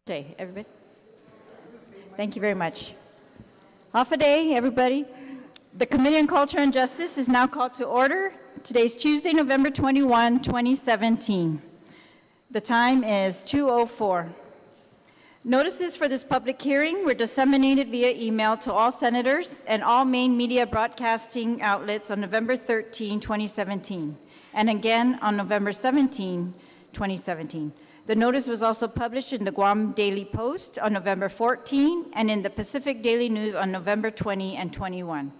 Okay, everybody. Thank you very much. Half a day, everybody. The Committee on Culture and Justice is now called to order. Today's Tuesday, November 21, 2017. The time is 2:04. Notices for this public hearing were disseminated via email to all senators and all main media broadcasting outlets on November 13, 2017, and again on November 17, 2017. The notice was also published in the Guam Daily Post on November 14 and in the Pacific Daily News on November 20 and 21.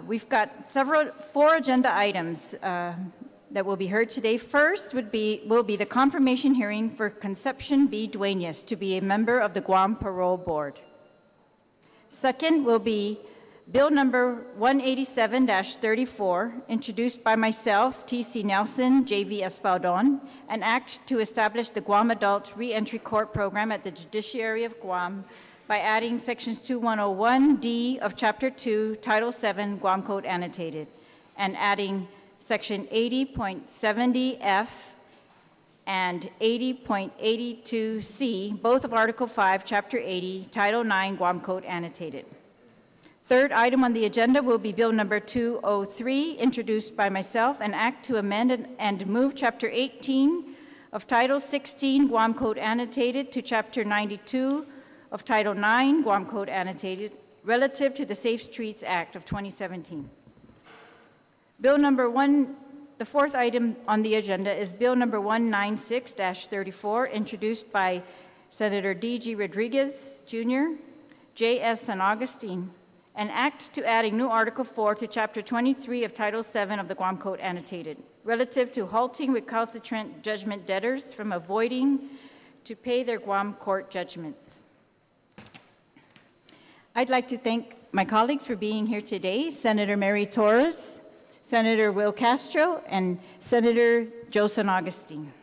We've got four agenda items that will be heard today. First will be the confirmation hearing for Concepcion B. Duenas to be a member of the Guam Parole Board. Second will be Bill number 187-34, introduced by myself, T.C. Nelson, J.V. Espaldon, an act to establish the Guam Adult Reentry Court Program at the Judiciary of Guam by adding sections 2101D of Chapter 2, Title 7, Guam Code Annotated, and adding section 80.70F and 80.82C, both of Article 5, Chapter 80, Title 9, Guam Code Annotated. Third item on the agenda will be Bill number 203, introduced by myself, an act to amend and move Chapter 18 of Title 16, Guam Code Annotated, to Chapter 92 of Title 9, Guam Code Annotated, relative to the Safe Streets Act of 2017. The fourth item on the agenda is Bill number 196-34, introduced by Senator D.G. Rodriguez, Jr., J.S. San Augustine, an act to add a new Article 4 to Chapter 23 of Title 7 of the Guam Code Annotated, relative to halting recalcitrant judgment debtors from avoiding to pay their Guam court judgments. I'd like to thank my colleagues for being here today, Senator Mary Torres, Senator Will Castro, and Senator Joe San Augustine.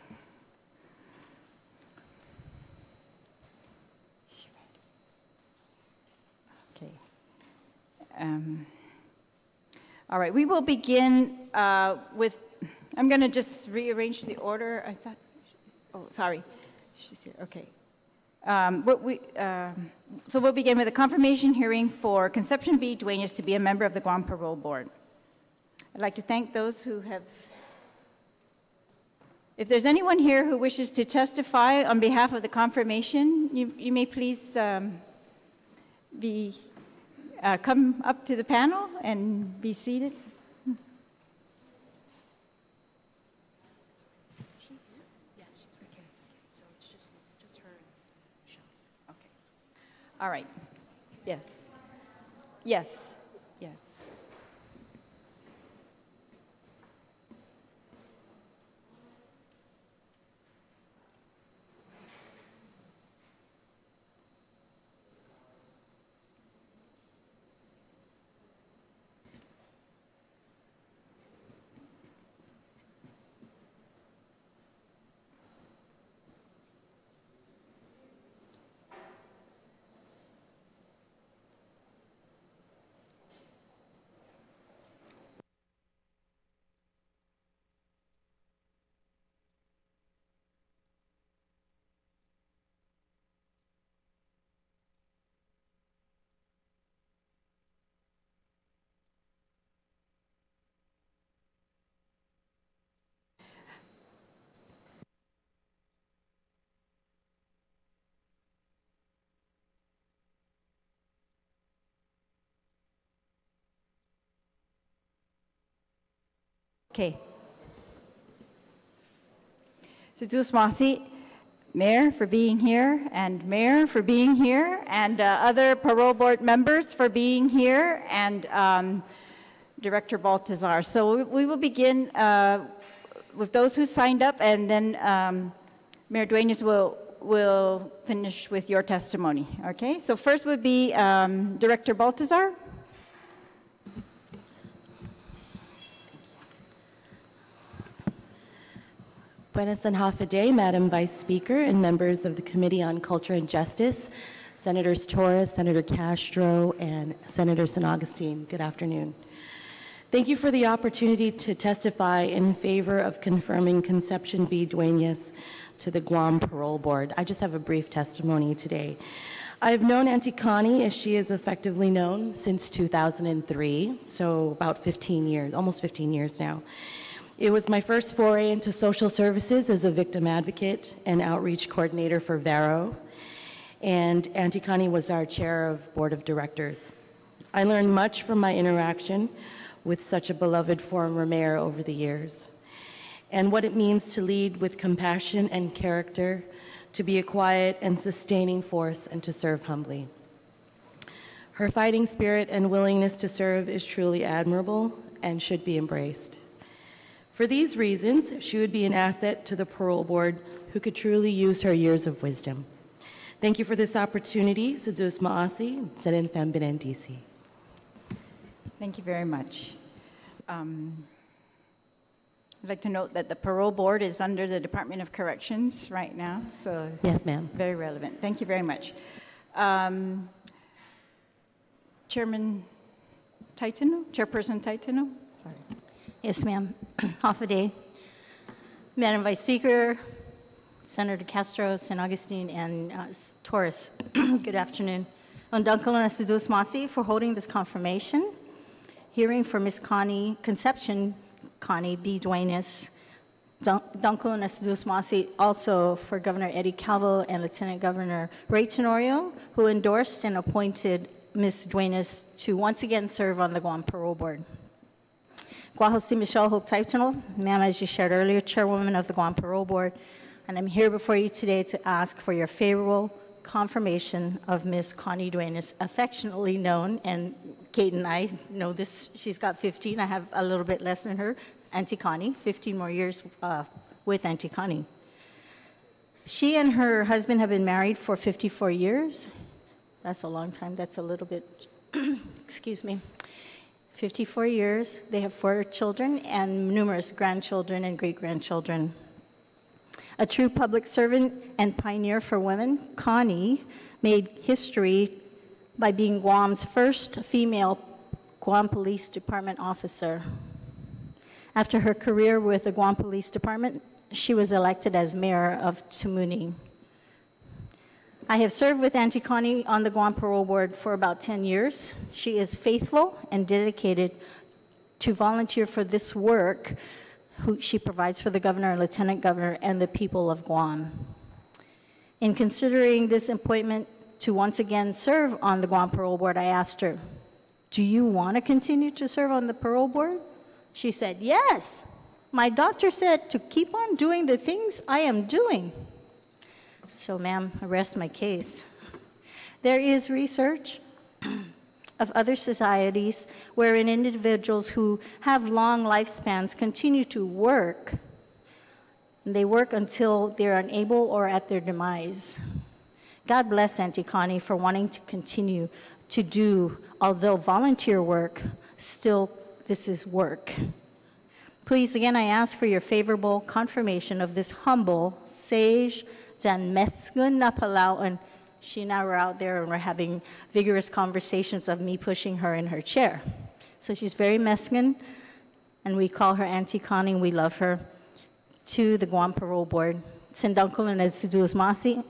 All right, we will begin with, I'm going to just rearrange the order. I thought, oh, sorry, she's here, okay. So we'll begin with a confirmation hearing for Concepcion B. Duenas to be a member of the Guam Parole Board. I'd like to thank those who have, if there's anyone here who wishes to testify on behalf of the confirmation, you may please come up to the panel and be seated. Okay. All right. Yes. Yes. Yes. Okay. Situusmasi, Mayor for being here, and Mayor for being here, and other parole board members for being here, and Director Baltazar. So we will begin with those who signed up, and then Mayor Duenas will finish with your testimony. Okay. So first would be Director Baltazar. Buenas and half a day, Madam Vice Speaker and members of the Committee on Culture and Justice, Senators Torres, Senator Castro, and Senator San Augustine. Good afternoon. Thank you for the opportunity to testify in favor of confirming Concepcion B. Duenas to the Guam Parole Board. I just have a brief testimony today. I've known Auntie Connie, as she is effectively known, since 2003, so about 15 years, almost 15 years now. It was my first foray into social services as a victim advocate and outreach coordinator for Vero, and Auntie Connie was our chair of board of directors. I learned much from my interaction with such a beloved former mayor over the years, and what it means to lead with compassion and character, to be a quiet and sustaining force, and to serve humbly. Her fighting spirit and willingness to serve is truly admirable and should be embraced. For these reasons, she would be an asset to the parole board who could truly use her years of wisdom. Thank you for this opportunity. Sedus Maasi, Senen Fembinan DC. Thank you very much. I'd like to note that the parole board is under the Department of Corrections right now, so yes, ma'am. Very relevant. Thank you very much. Chairman Taitano, Chairperson Taitano, sorry. Yes, ma'am. Half a day. Madam Vice Speaker, Senator Castro, San Augustine, and Therese, good afternoon. Undankala Sedus Masi for holding this confirmation hearing for Ms. Conception Connie B. Duenas, Dunkel and Sedus Masi, also for Governor Eddie Calvo and Lieutenant Governor Ray Tenorio, who endorsed and appointed Ms. Duenas to once again serve on the Guam Parole Board. Guajosi Michelle Hope Taitano, ma'am, as you shared earlier, Chairwoman of the Guam Parole Board, and I'm here before you today to ask for your favorable confirmation of Ms. Connie Duenas, affectionately known, and Kate and I know this, she's got 15, I have a little bit less than her, Auntie Connie, 15 more years with Auntie Connie. She and her husband have been married for 54 years. That's a long time, that's a little bit, excuse me. 54 years, they have 4 children and numerous grandchildren and great-grandchildren. A true public servant and pioneer for women, Connie made history by being Guam's first female Guam Police Department officer. After her career with the Guam Police Department, she was elected as mayor of Tumuni. I have served with Auntie Connie on the Guam Parole Board for about 10 years. She is faithful and dedicated to volunteer for this work who she provides for the governor and lieutenant governor and the people of Guam. In considering this appointment to once again serve on the Guam Parole Board, I asked her, do you want to continue to serve on the parole board? She said, yes. My doctor said to keep on doing the things I am doing. So, ma'am, I rest my case. There is research of other societies wherein individuals who have long lifespans continue to work. And they work until they're unable or at their demise. God bless Auntie Connie for wanting to continue to do, although volunteer work, still this is work. Please, again, I ask for your favorable confirmation of this humble, sage, Zan Mesgun na Palau, and she and I were out there and we're having vigorous conversations of me pushing her in her chair. So she's very Meskin, and we call her Auntie Connie, and we love her, to the Guam Parole Board. Sendunkel and Sidus Masi,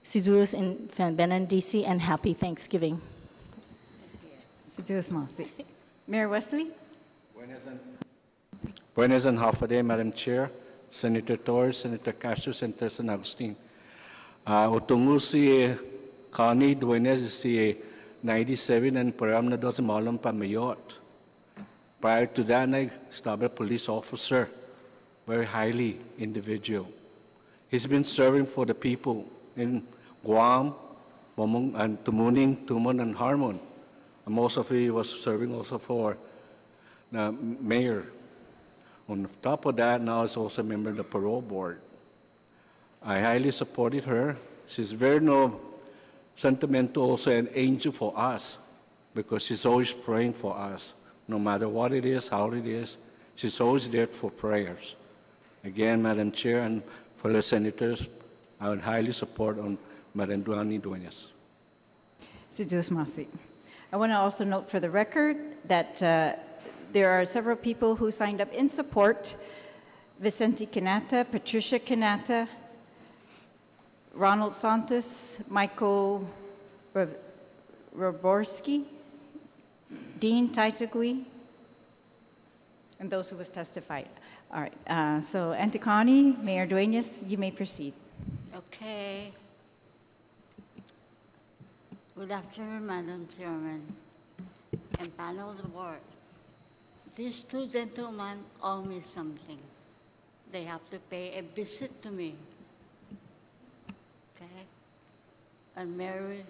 Sidus in Benin, DC, and happy Thanksgiving. Sidus Masi. Mayor Wesley? Buenas and half a day, Madam Chair, Senator Torres, Senator Castro, Senator San Agustin. Utungu si Connie Duenas si 97 and param na doon sa Malong Pamayot. Prior to that, I started a police officer, very highly individual. He's been serving for the people in Guam, and Tumuning, Tumon, and Harmon. And most of it was serving also for the mayor. On top of that, now is also a member of the parole board. I highly supported her. She's very sentimental, also an angel for us, because she's always praying for us. No matter what it is, how it is, she's always there for prayers. Again, Madam Chair and fellow senators, I would highly support on Madam Duenas. Sidus Masi. I want to also note for the record that there are several people who signed up in support: Vicente Canata, Patricia Canata, Ronald Santos, Michael Roborski, Dean Taitagui, and those who have testified. All right, so Anticani, Mayor Duenas, you may proceed. Okay. Good afternoon, Madam Chairman and panel of the board. These two gentlemen owe me something. They have to pay a visit to me. Okay? And Mary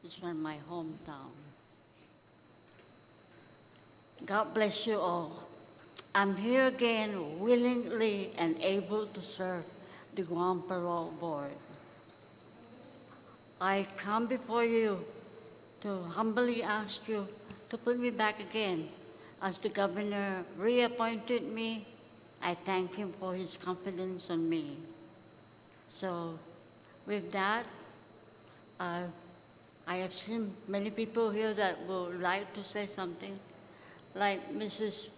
is from my hometown. God bless you all. I'm here again willingly and able to serve the Guam Parole Board. I come before you to humbly ask you to put me back again. As the governor reappointed me, I thank him for his confidence on me. So with that, I have seen many people here that would like to say something, like Mrs.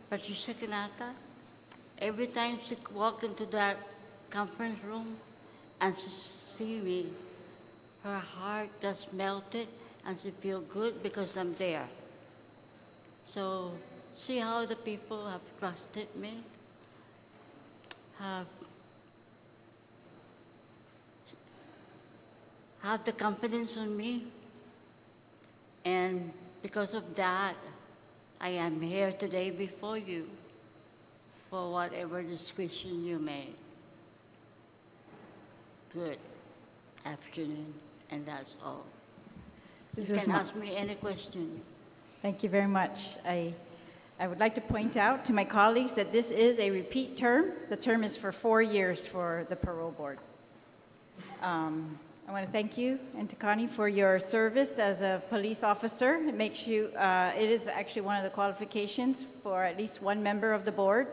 Patricia Kanata. Every time she walks into that conference room and she sees me, her heart just melted and she feels good because I'm there. So see how the people have trusted me, have the confidence in me, and because of that, I am here today before you for whatever discretion you made. Good afternoon, and that's all. You can ask me any question. Thank you very much. I would like to point out to my colleagues that this is a repeat term. The term is for 4 years for the parole board. I want to thank you, Anticani, for your service as a police officer. It makes you, it is actually one of the qualifications for at least one member of the board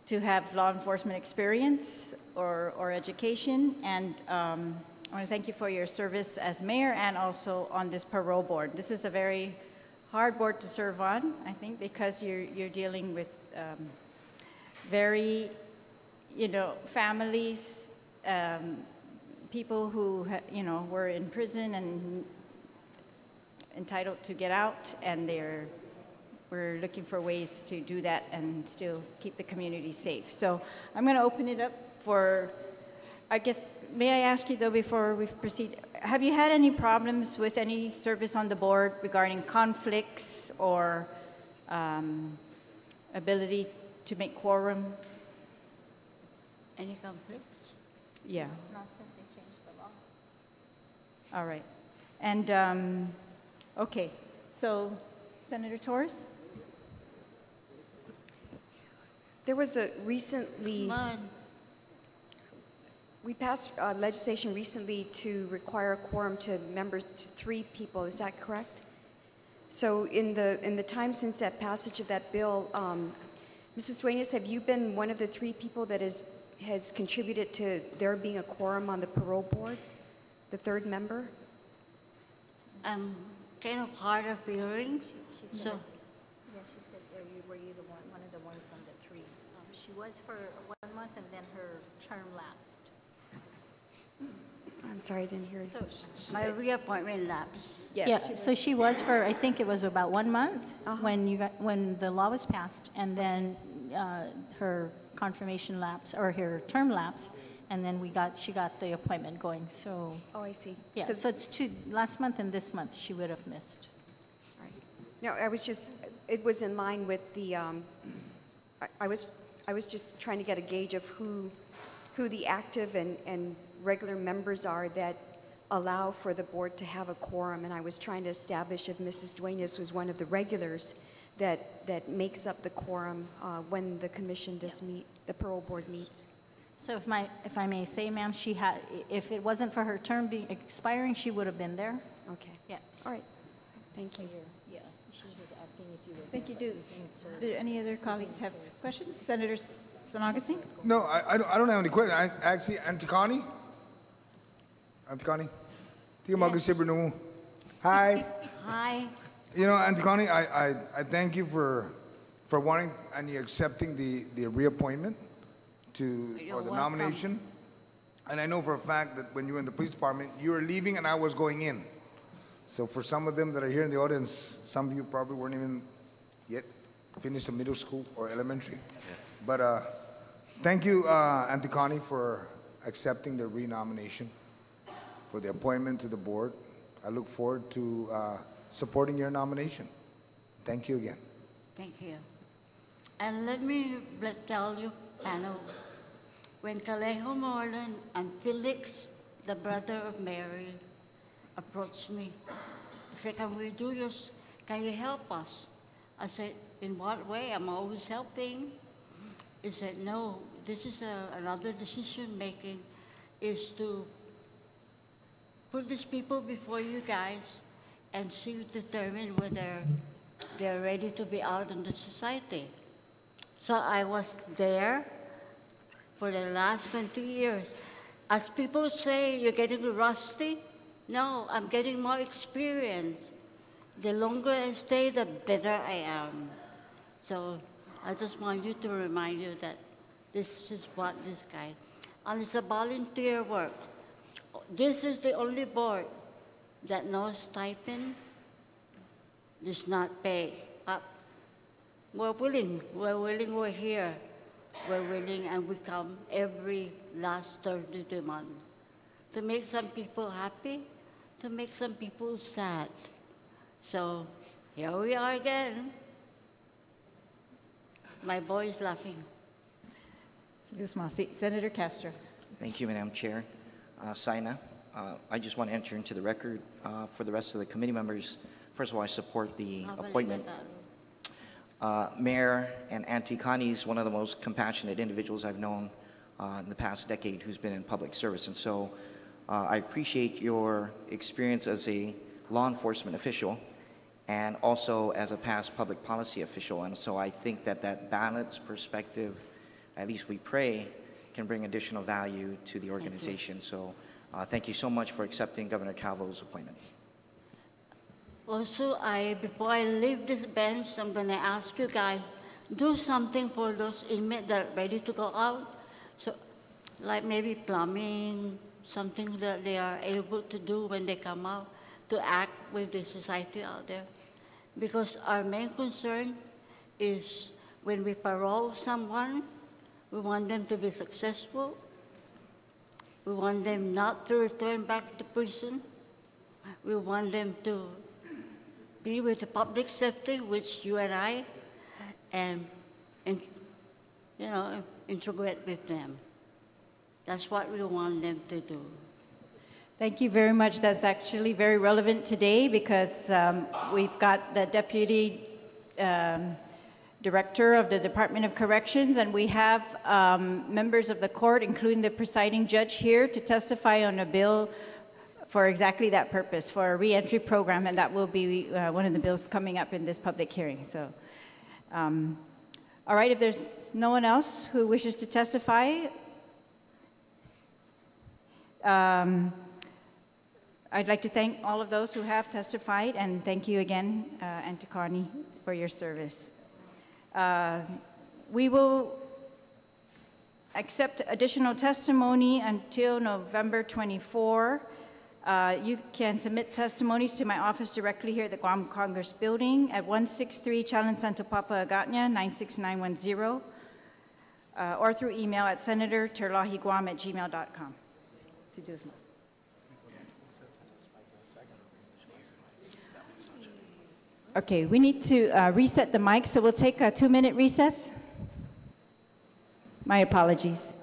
to have law enforcement experience or education. And I want to thank you for your service as mayor and also on this parole board. This is a very hard board to serve on, I think, because you're dealing with very, families, people who, were in prison and entitled to get out, and we're looking for ways to do that and still keep the community safe. So I'm going to open it up for, I guess, may I ask you though before we proceed, have you had any problems with any service on the board regarding conflicts or ability to make quorum? Any conflicts? Yeah. Not since they changed the law. All right. And, okay, so Senator Torres? There was a recently, we passed legislation recently to require a quorum to members to 3 people. Is that correct? So in the time since that passage of that bill, Mrs. Duenas, have you been one of the 3 people that has contributed to there being a quorum on the parole board, the 3rd member? I'm kind of hard of hearing. She said, So, yeah, she said, were you the one of the ones on the 3? She was for 1 month and then her term lapsed. I'm sorry, I didn't hear you. So, my reappointment lapse. Yes. yeah, so she was for, I think it was about 1 month when the law was passed, and then her confirmation lapse or her term lapse, and then she got the appointment going. So Oh, I see. yeah, so it's 2 last month and this month she would have missed. Right. No, it was in line with the, I was just trying to get a gauge of who the active and regular members are that allow for the board to have a quorum, and I was trying to establish if Mrs. Duenas was one of the regulars that makes up the quorum when the commission does meet, the parole board meets. So if I may say, ma'am, if it wasn't for her term being expiring, she would have been there. Okay. Yes. All right. Thank you. Yeah, she's just asking if you would. Thank you. Do any other colleagues have questions? Senator San Augustine? No, I don't have any questions. Actually, Anticani? Yes. Hi. Hi. Anticani, I thank you for wanting and you accepting the reappointment or the welcome. nomination. And I know for a fact that when you were in the police department, you were leaving and I was going in. So for some of them that are here in the audience, some of you probably weren't even yet finished a middle school or elementary. But thank you, Auntie Connie, for accepting the renomination for the appointment to the board. I look forward to supporting your nomination. Thank you again. Thank you. And let me tell you, panel, when Calejo Moreland and Felix, the brother of Mary, approached me, he said, can you help us? I said, in what way? I'm always helping. He said, no, this is another decision making, is to put these people before you guys and determine whether they're ready to be out in the society. So I was there for the last 20 years. As people say, you're getting rusty. No, I'm getting more experience. The longer I stay, the better I am. So I just want you to remind you that this is what this guy, and it's a volunteer work. This is the only board that no stipend, does not pay up. We're willing, we're here. We're willing, and we come every last Thursday of the month to make some people happy, to make some people sad. So here we are again. My boy is laughing. Senator Castro. Thank you, Madam Chair. Saina, I just want to enter into the record for the rest of the committee members. First of all, I support the appointment. Mayor and Auntie Connie is one of the most compassionate individuals I've known in the past decade who's been in public service. And so I appreciate your experience as a law enforcement official and also as a past public policy official. And so I think that that balanced perspective, at least we pray, can bring additional value to the organization. So thank you so much for accepting Governor Calvo's appointment. Also, before I leave this bench, I'm going to ask you guys, do something for those inmates that are ready to go out. So, like maybe plumbing, something that they are able to do when they come out, to act with the society out there. Because our main concern is when we parole someone, we want them to be successful. We want them not to return back to prison. We want them to be with the public safety, which you and I, and integrate with them. That's what we want them to do. Thank you very much. That's actually very relevant today because we've got the Deputy Director of the Department of Corrections, and we have members of the court, including the presiding judge, here to testify on a bill for exactly that purpose, for a reentry program, and that will be one of the bills coming up in this public hearing. So, all right, if there's no one else who wishes to testify, I'd like to thank all of those who have testified, and thank you again, Auntie Connie, for your service. We will accept additional testimony until November 24. You can submit testimonies to my office directly here at the Guam Congress Building at 163 Chalan Santa Papa Agatna 96910, or through email at senatorterlajeguam@gmail.com. Okay, we need to reset the mic, so we'll take a 2-minute recess. My apologies.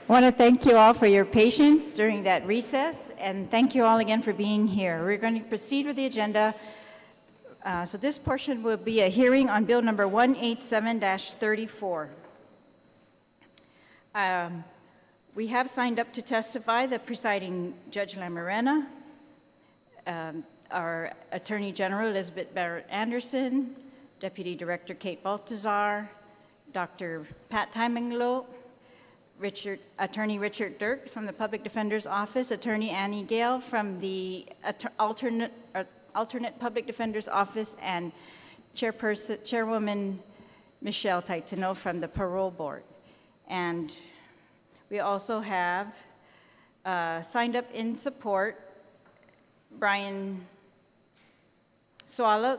I want to thank you all for your patience during that recess, and thank you all again for being here. We're going to proceed with the agenda. So this portion will be a hearing on Bill number 187-34. We have signed up to testify the presiding Judge Lamarena, our Attorney General Elizabeth Barrett Anderson, Deputy Director Kate Baltazar, Dr. Pat Taimanglo, Attorney Richard Dirks from the Public Defender's Office, Attorney Annie Gale from the alternate Public Defender's Office, and Chairwoman Michelle Taitano from the Parole Board. And we also have signed up in support Brian Swallow,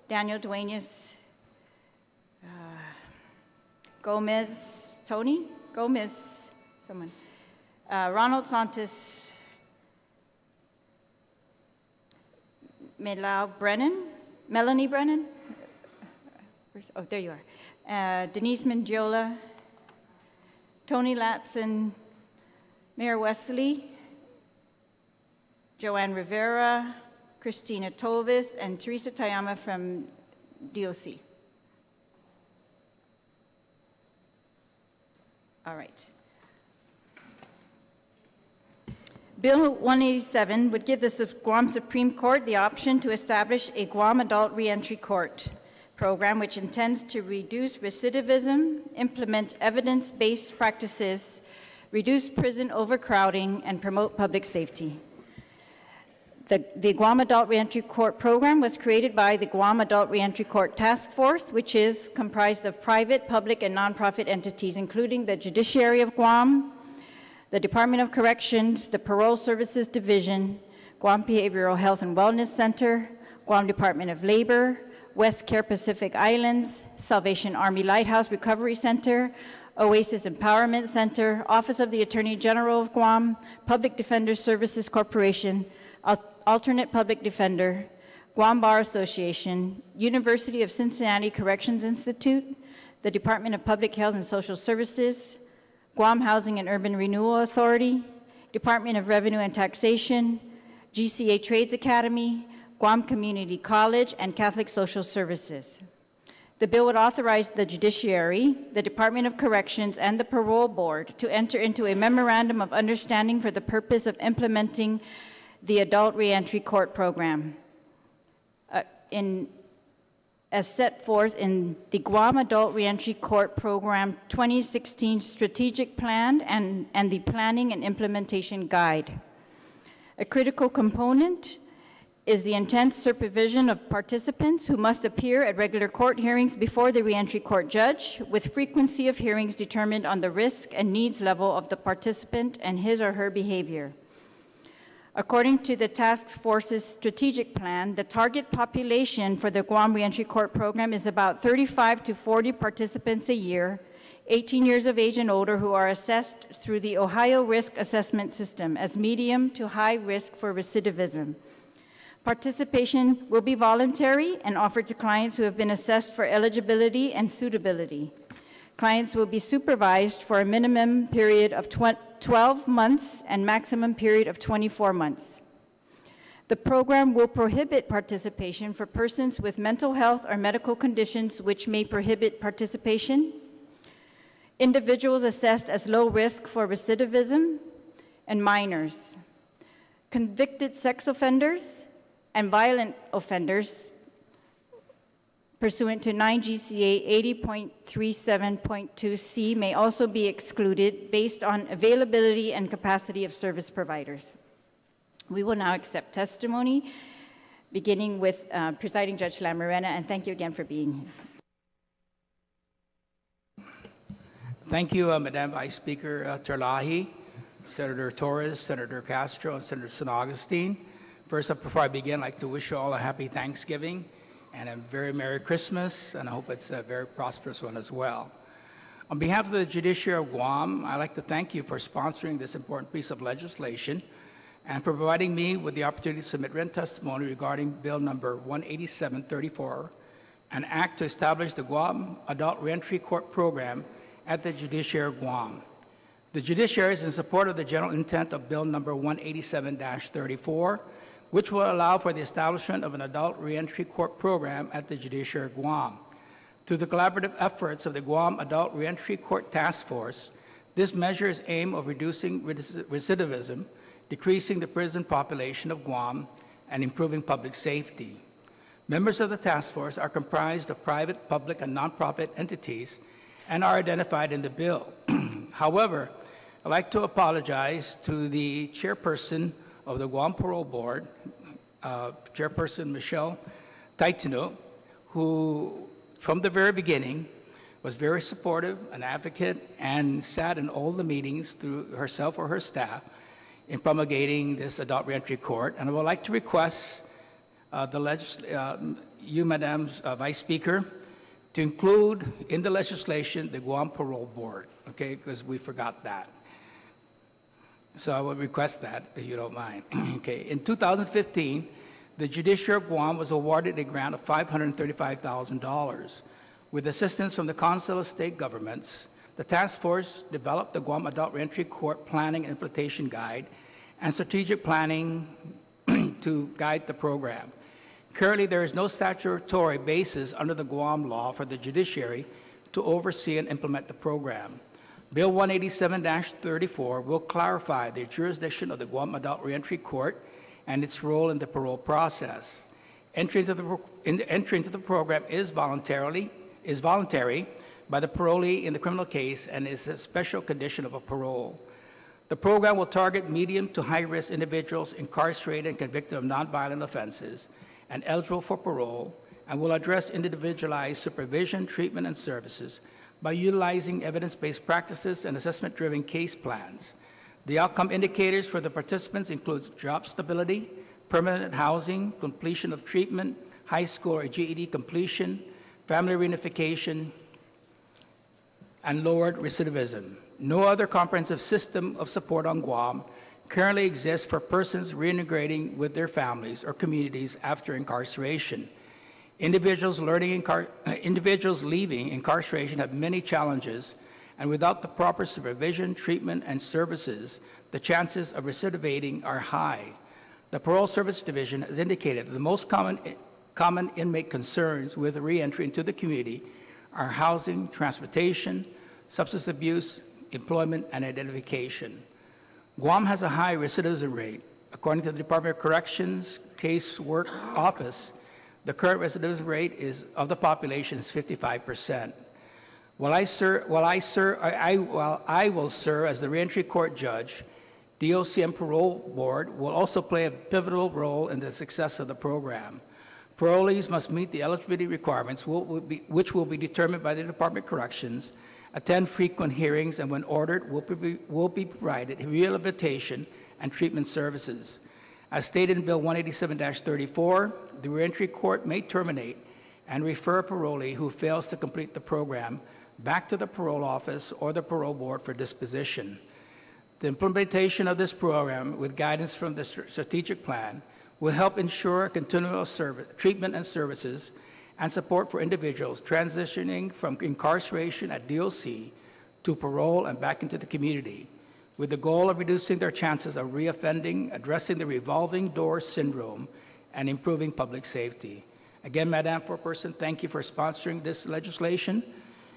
Daniel Duenas, Gomez, Tony Gomez, someone, Ronald Santos, Melanie Brennan, oh, there you are, Denise Mendiola, Tony Latson, Mayor Wesley, Joanne Rivera, Christina Tovis, and Teresa Tayama from DOC. All right. Bill 187 would give the Guam Supreme Court the option to establish a Guam Adult Reentry Court program which intends to reduce recidivism, implement evidence-based practices, reduce prison overcrowding, and promote public safety. The Guam Adult Reentry Court program was created by the Guam Adult Reentry Court Task Force, which is comprised of private, public, and nonprofit entities, including the Judiciary of Guam, the Department of Corrections, the Parole Services Division, Guam Behavioral Health and Wellness Center, Guam Department of Labor, West Care Pacific Islands, Salvation Army Lighthouse Recovery Center, Oasis Empowerment Center, Office of the Attorney General of Guam, Public Defender Services Corporation, Alternate Public Defender, Guam Bar Association, University of Cincinnati Corrections Institute, the Department of Public Health and Social Services, Guam Housing and Urban Renewal Authority, Department of Revenue and Taxation, GCA Trades Academy, Guam Community College, and Catholic Social Services. The bill would authorize the Judiciary, the Department of Corrections, and the Parole Board to enter into a memorandum of understanding for the purpose of implementing the Adult Reentry Court program as set forth in the Guam Adult Reentry Court Program 2016 Strategic Plan and the Planning and Implementation Guide. A critical component is the intense supervision of participants who must appear at regular court hearings before the reentry court judge, with frequency of hearings determined on the risk and needs level of the participant and his or her behavior. According to the task force's strategic plan, the target population for the Guam Reentry Court program is about 35 to 40 participants a year, 18 years of age and older, who are assessed through the Ohio Risk Assessment System as medium to high risk for recidivism. Participation will be voluntary and offered to clients who have been assessed for eligibility and suitability. Clients will be supervised for a minimum period of 12 months and maximum period of 24 months. The program will prohibit participation for persons with mental health or medical conditions which may prohibit participation, individuals assessed as low risk for recidivism, and minors. Convicted sex offenders and violent offenders pursuant to 9 GCA 80.37.2C may also be excluded based on availability and capacity of service providers. We will now accept testimony, beginning with Presiding Judge Lamarena, and thank you again for being here. Thank you, Madam Vice Speaker Terlaje, Senator Torres, Senator Castro, and Senator San Augustine. First up, before I begin, I'd like to wish you all a happy Thanksgiving and a very Merry Christmas, and I hope it's a very prosperous one as well. On behalf of the Judiciary of Guam, I'd like to thank you for sponsoring this important piece of legislation and for providing me with the opportunity to submit written testimony regarding Bill number 187-34, an act to establish the Guam Adult Reentry Court Program at the Judiciary of Guam. The judiciary is in support of the general intent of Bill number 187-34, which will allow for the establishment of an adult reentry court program at the Judiciary of Guam. Through the collaborative efforts of the Guam Adult Reentry Court Task Force, this measure is aimed at reducing recidivism, decreasing the prison population of Guam, and improving public safety. Members of the task force are comprised of private, public, and nonprofit entities and are identified in the bill. However, I'd like to apologize to the chairperson of the Guam Parole Board, Chairperson Michelle Taitino, who from the very beginning was very supportive, an advocate, and sat in all the meetings through herself or her staff in promulgating this adult reentry court. And I would like to request you, Madam Vice Speaker, to include in the legislation the Guam Parole Board, okay, because we forgot that. So I would request that, if you don't mind. Okay. In 2015, the Judiciary of Guam was awarded a grant of $535,000. With assistance from the Council of State Governments, the task force developed the Guam Adult Reentry Court Planning and Implementation Guide and strategic planning to guide the program. Currently, there is no statutory basis under the Guam law for the judiciary to oversee and implement the program. Bill 187-34 will clarify the jurisdiction of the Guam Adult Reentry Court and its role in the parole process. Entry into the program is voluntary by the parolee in the criminal case and is a special condition of a parole. The program will target medium to high-risk individuals incarcerated and convicted of nonviolent offenses and eligible for parole, and will address individualized supervision, treatment, and services by utilizing evidence-based practices and assessment-driven case plans. The outcome indicators for the participants includes job stability, permanent housing, completion of treatment, high school or GED completion, family reunification, and lowered recidivism. No other comprehensive system of support on Guam currently exists for persons reintegrating with their families or communities after incarceration. Individuals leaving incarceration have many challenges, and without the proper supervision, treatment, and services, the chances of recidivating are high. The Parole Service Division has indicated that the most common inmate concerns with reentry into the community are housing, transportation, substance abuse, employment, and identification. Guam has a high recidivism rate. According to the Department of Corrections Casework Office, the current recidivism rate of the population is 55%. While I will serve as the reentry court judge, DOC and Parole Board will also play a pivotal role in the success of the program. Parolees must meet the eligibility requirements, which will be determined by the Department of Corrections, attend frequent hearings, and when ordered, will be provided rehabilitation and treatment services. As stated in Bill 187-34, the reentry court may terminate and refer a parolee who fails to complete the program back to the parole office or the parole board for disposition. The implementation of this program, with guidance from the strategic plan, will help ensure continual treatment and services and support for individuals transitioning from incarceration at DOC to parole and back into the community, with the goal of reducing their chances of reoffending, addressing the revolving door syndrome, and improving public safety. Again, Madam Chairperson, thank you for sponsoring this legislation,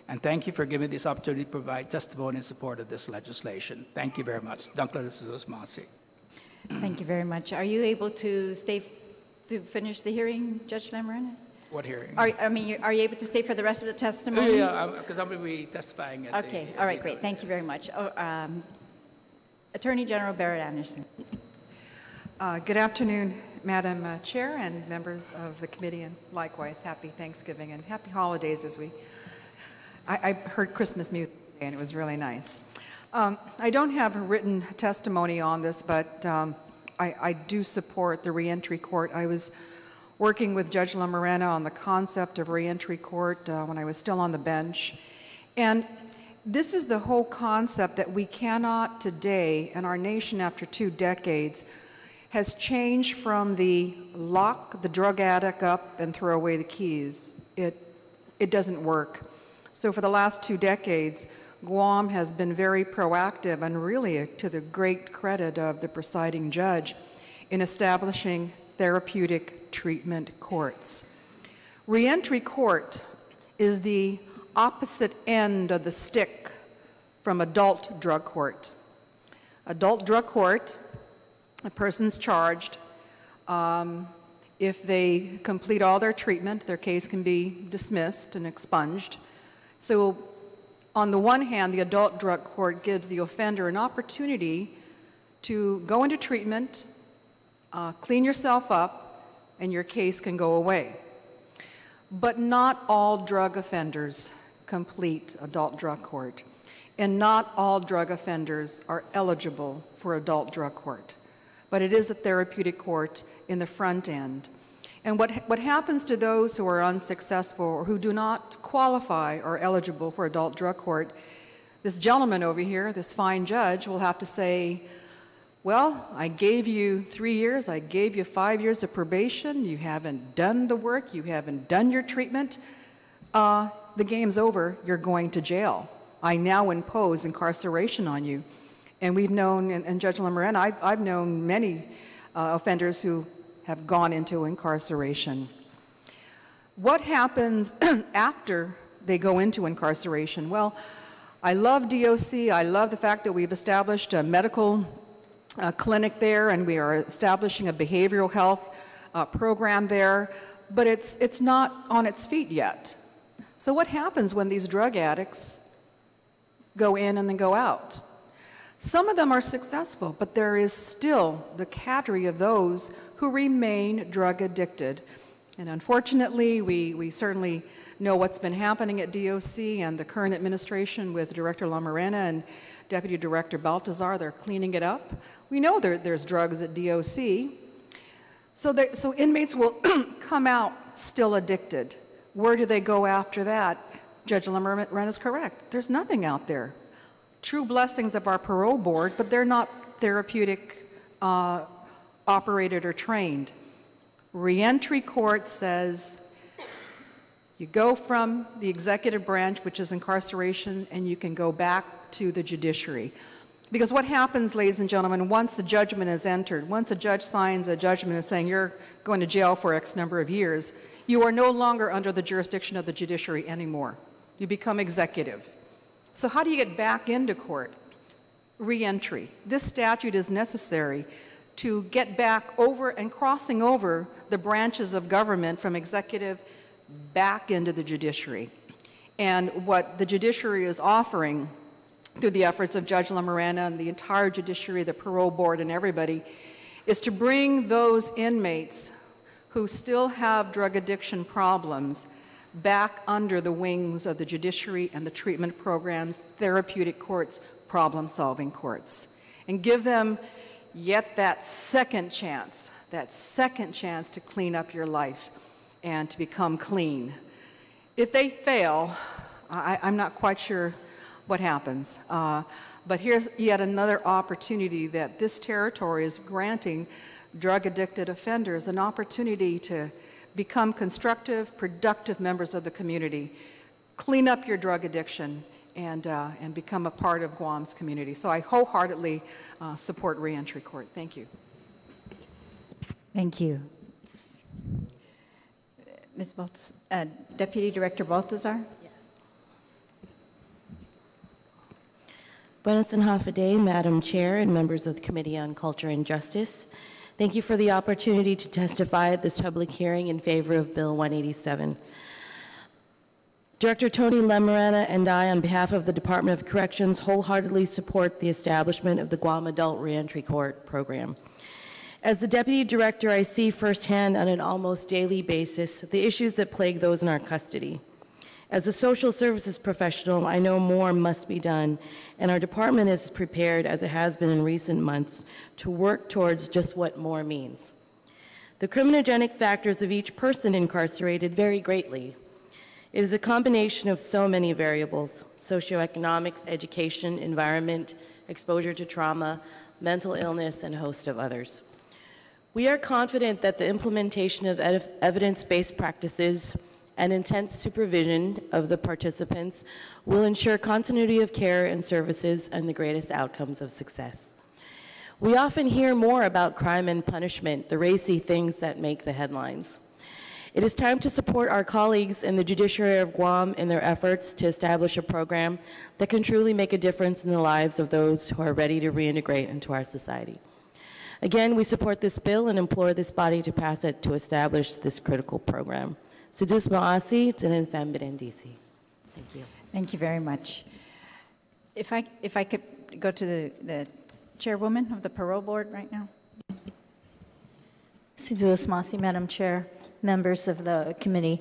and thank you for giving this opportunity to provide testimony in support of this legislation. Thank you very much. Thank you very much. Are you able to stay to finish the hearing, Judge Lamarana? What hearing? Are you able to stay for the rest of the testimony? Yeah, because I'm going to be testifying at okay, all right, great. Thank you very much. Attorney General Barrett Anderson. Good afternoon, Madam Chair and members of the committee, and likewise, happy Thanksgiving and happy holidays I heard Christmas music today, and it was really nice. I don't have a written testimony on this, but I do support the reentry court. I was working with Judge Lamarana on the concept of reentry court when I was still on the bench. And this is the whole concept that we cannot today, and our nation after 2 decades, has changed from the lock the drug addict up and throw away the keys. It doesn't work. So for the last 2 decades, Guam has been very proactive and really to the great credit of the presiding judge in establishing therapeutic treatment courts. Reentry court is the opposite end of the stick from adult drug court. Adult drug court, a person's charged. If they complete all their treatment, their case can be dismissed and expunged. So on the one hand, the adult drug court gives the offender an opportunity to go into treatment, clean yourself up, and your case can go away. But not all drug offenders complete adult drug court, and not all drug offenders are eligible for adult drug court. But it is a therapeutic court in the front end. And what happens to those who are unsuccessful or who do not qualify or eligible for adult drug court, this gentleman over here, this fine judge, will have to say, well, I gave you 3 years, I gave you 5 years of probation, you haven't done the work, you haven't done your treatment, the game's over, you're going to jail. I now impose incarceration on you. And we've known, and Judge Lamarena, I've known many offenders who have gone into incarceration. What happens after they go into incarceration? Well, I love DOC. I love the fact that we've established a medical clinic there, and we are establishing a behavioral health program there, but it's not on its feet yet. So what happens when these drug addicts go in and then go out? Some of them are successful, but there is still the cadre of those who remain drug addicted. And unfortunately, we certainly know what's been happening at DOC and the current administration with Director Lamarena and Deputy Director Baltazar. They're cleaning it up. We know there's drugs at DOC. So inmates will come out still addicted. Where do they go after that? Judge Lamarena is correct. There's nothing out there. True blessings of our parole board, but they're not therapeutic operated or trained. Reentry court says you go from the executive branch, which is incarceration, and you can go back to the judiciary. Because what happens, ladies and gentlemen, once the judgment is entered, once a judge signs a judgment and saying you're going to jail for X number of years, you are no longer under the jurisdiction of the judiciary anymore. You become executive. So how do you get back into court? Reentry. This statute is necessary to get back over and crossing over the branches of government from executive back into the judiciary. And what the judiciary is offering through the efforts of Judge Lamarena and the entire judiciary, the parole board, and everybody, is to bring those inmates who still have drug addiction problems back under the wings of the judiciary and the treatment programs, therapeutic courts, problem-solving courts, and give them yet that second chance to clean up your life and to become clean. If they fail, I'm not quite sure what happens, but here's yet another opportunity that this territory is granting drug-addicted offenders, an opportunity to become constructive, productive members of the community, clean up your drug addiction, and become a part of Guam's community. So I wholeheartedly support reentry court. Thank you. Thank you. Ms. Deputy Director Baltazar? Yes. Buenas and half a day, Madam Chair and members of the Committee on Culture and Justice. Thank you for the opportunity to testify at this public hearing in favor of Bill 187. Director Tony Lamarena and I, on behalf of the Department of Corrections, wholeheartedly support the establishment of the Guam Adult Reentry Court program. As the Deputy Director, I see firsthand on an almost daily basis the issues that plague those in our custody. As a social services professional, I know more must be done, and our department is prepared, as it has been in recent months, to work towards just what more means. The criminogenic factors of each person incarcerated vary greatly. It is a combination of so many variables: socioeconomics, education, environment, exposure to trauma, mental illness, and a host of others. We are confident that the implementation of evidence-based practices and intense supervision of the participants will ensure continuity of care and services and the greatest outcomes of success. We often hear more about crime and punishment, the racy things that make the headlines. It is time to support our colleagues in the judiciary of Guam in their efforts to establish a program that can truly make a difference in the lives of those who are ready to reintegrate into our society. Again, we support this bill and implore this body to pass it to establish this critical program. Sudus Maasi, Tinin Fambirin, DC. Thank you. Thank you very much. If I could go to the chairwoman of the parole board right now. Sudus Maasi, Madam Chair, members of the committee.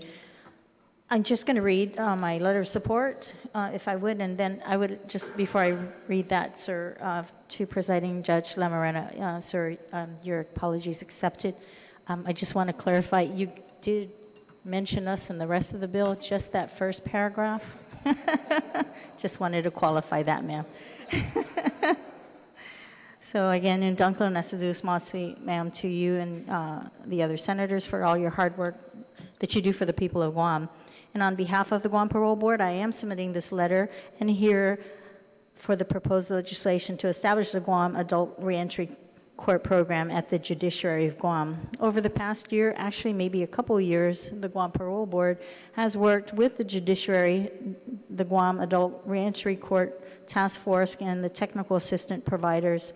I'm just going to read my letter of support, if I would, and then I would just, before I read that, sir, to Presiding Judge Lamarena, sir, your apologies accepted. I just want to clarify, you did mention us in the rest of the bill, just that first paragraph. Just wanted to qualify that, ma'am. So again, in Dunklo Nasadus Maswi, ma'am, to you and the other senators for all your hard work that you do for the people of Guam. And on behalf of the Guam Parole Board, I am submitting this letter and here for the proposed legislation to establish the Guam Adult Reentry Court Program at the Judiciary of Guam. Over the past year, actually maybe a couple years, the Guam Parole Board has worked with the Judiciary, the Guam Adult Reentry Court Task Force, and the technical assistant providers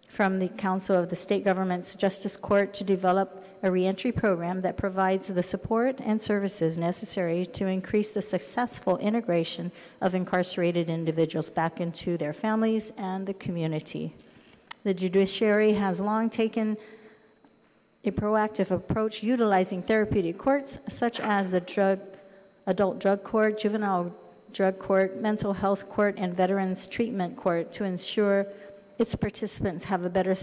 from the Council of the State Government's Justice Court to develop a reentry program that provides the support and services necessary to increase the successful integration of incarcerated individuals back into their families and the community. The judiciary has long taken a proactive approach utilizing therapeutic courts such as the adult drug court, juvenile drug court, mental health court, and veterans treatment court to ensure its participants have a better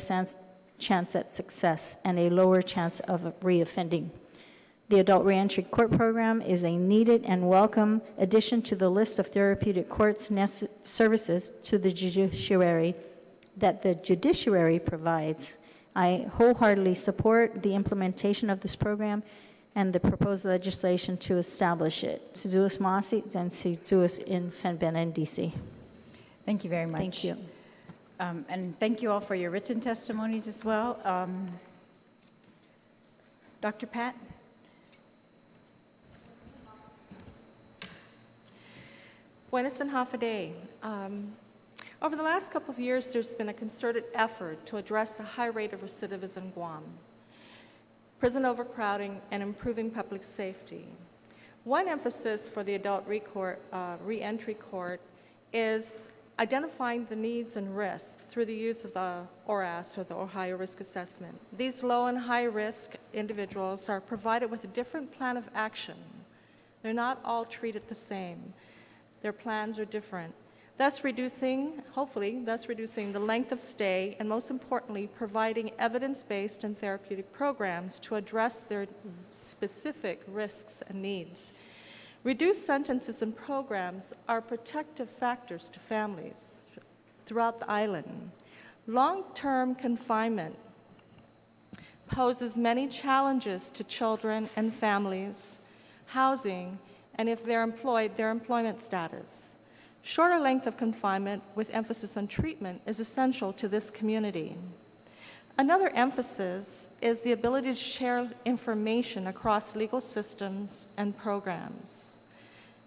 chance at success and a lower chance of reoffending. The Adult Reentry Court Program is a needed and welcome addition to the list of therapeutic courts services to the judiciary that the judiciary provides. I wholeheartedly support the implementation of this program and the proposed legislation to establish it. Siduus Masi and Siduus in Fenbenen, DC. Thank you very much. Thank you. And thank you all for your written testimonies as well. Dr. Pat? Buenas and half a day. Over the last couple of years, there's been a concerted effort to address the high rate of recidivism in Guam, prison overcrowding, and improving public safety. One emphasis for the Adult Reentry Court is identifying the needs and risks through the use of the ORAS, or the Ohio Risk Assessment. These low and high risk individuals are provided with a different plan of action. They're not all treated the same. Their plans are different, thus hopefully reducing the length of stay, and most importantly, providing evidence-based and therapeutic programs to address their specific risks and needs. Reduced sentences and programs are protective factors to families throughout the island. Long-term confinement poses many challenges to children and families, housing, and if they're employed, their employment status. Shorter length of confinement with emphasis on treatment is essential to this community. Another emphasis is the ability to share information across legal systems and programs.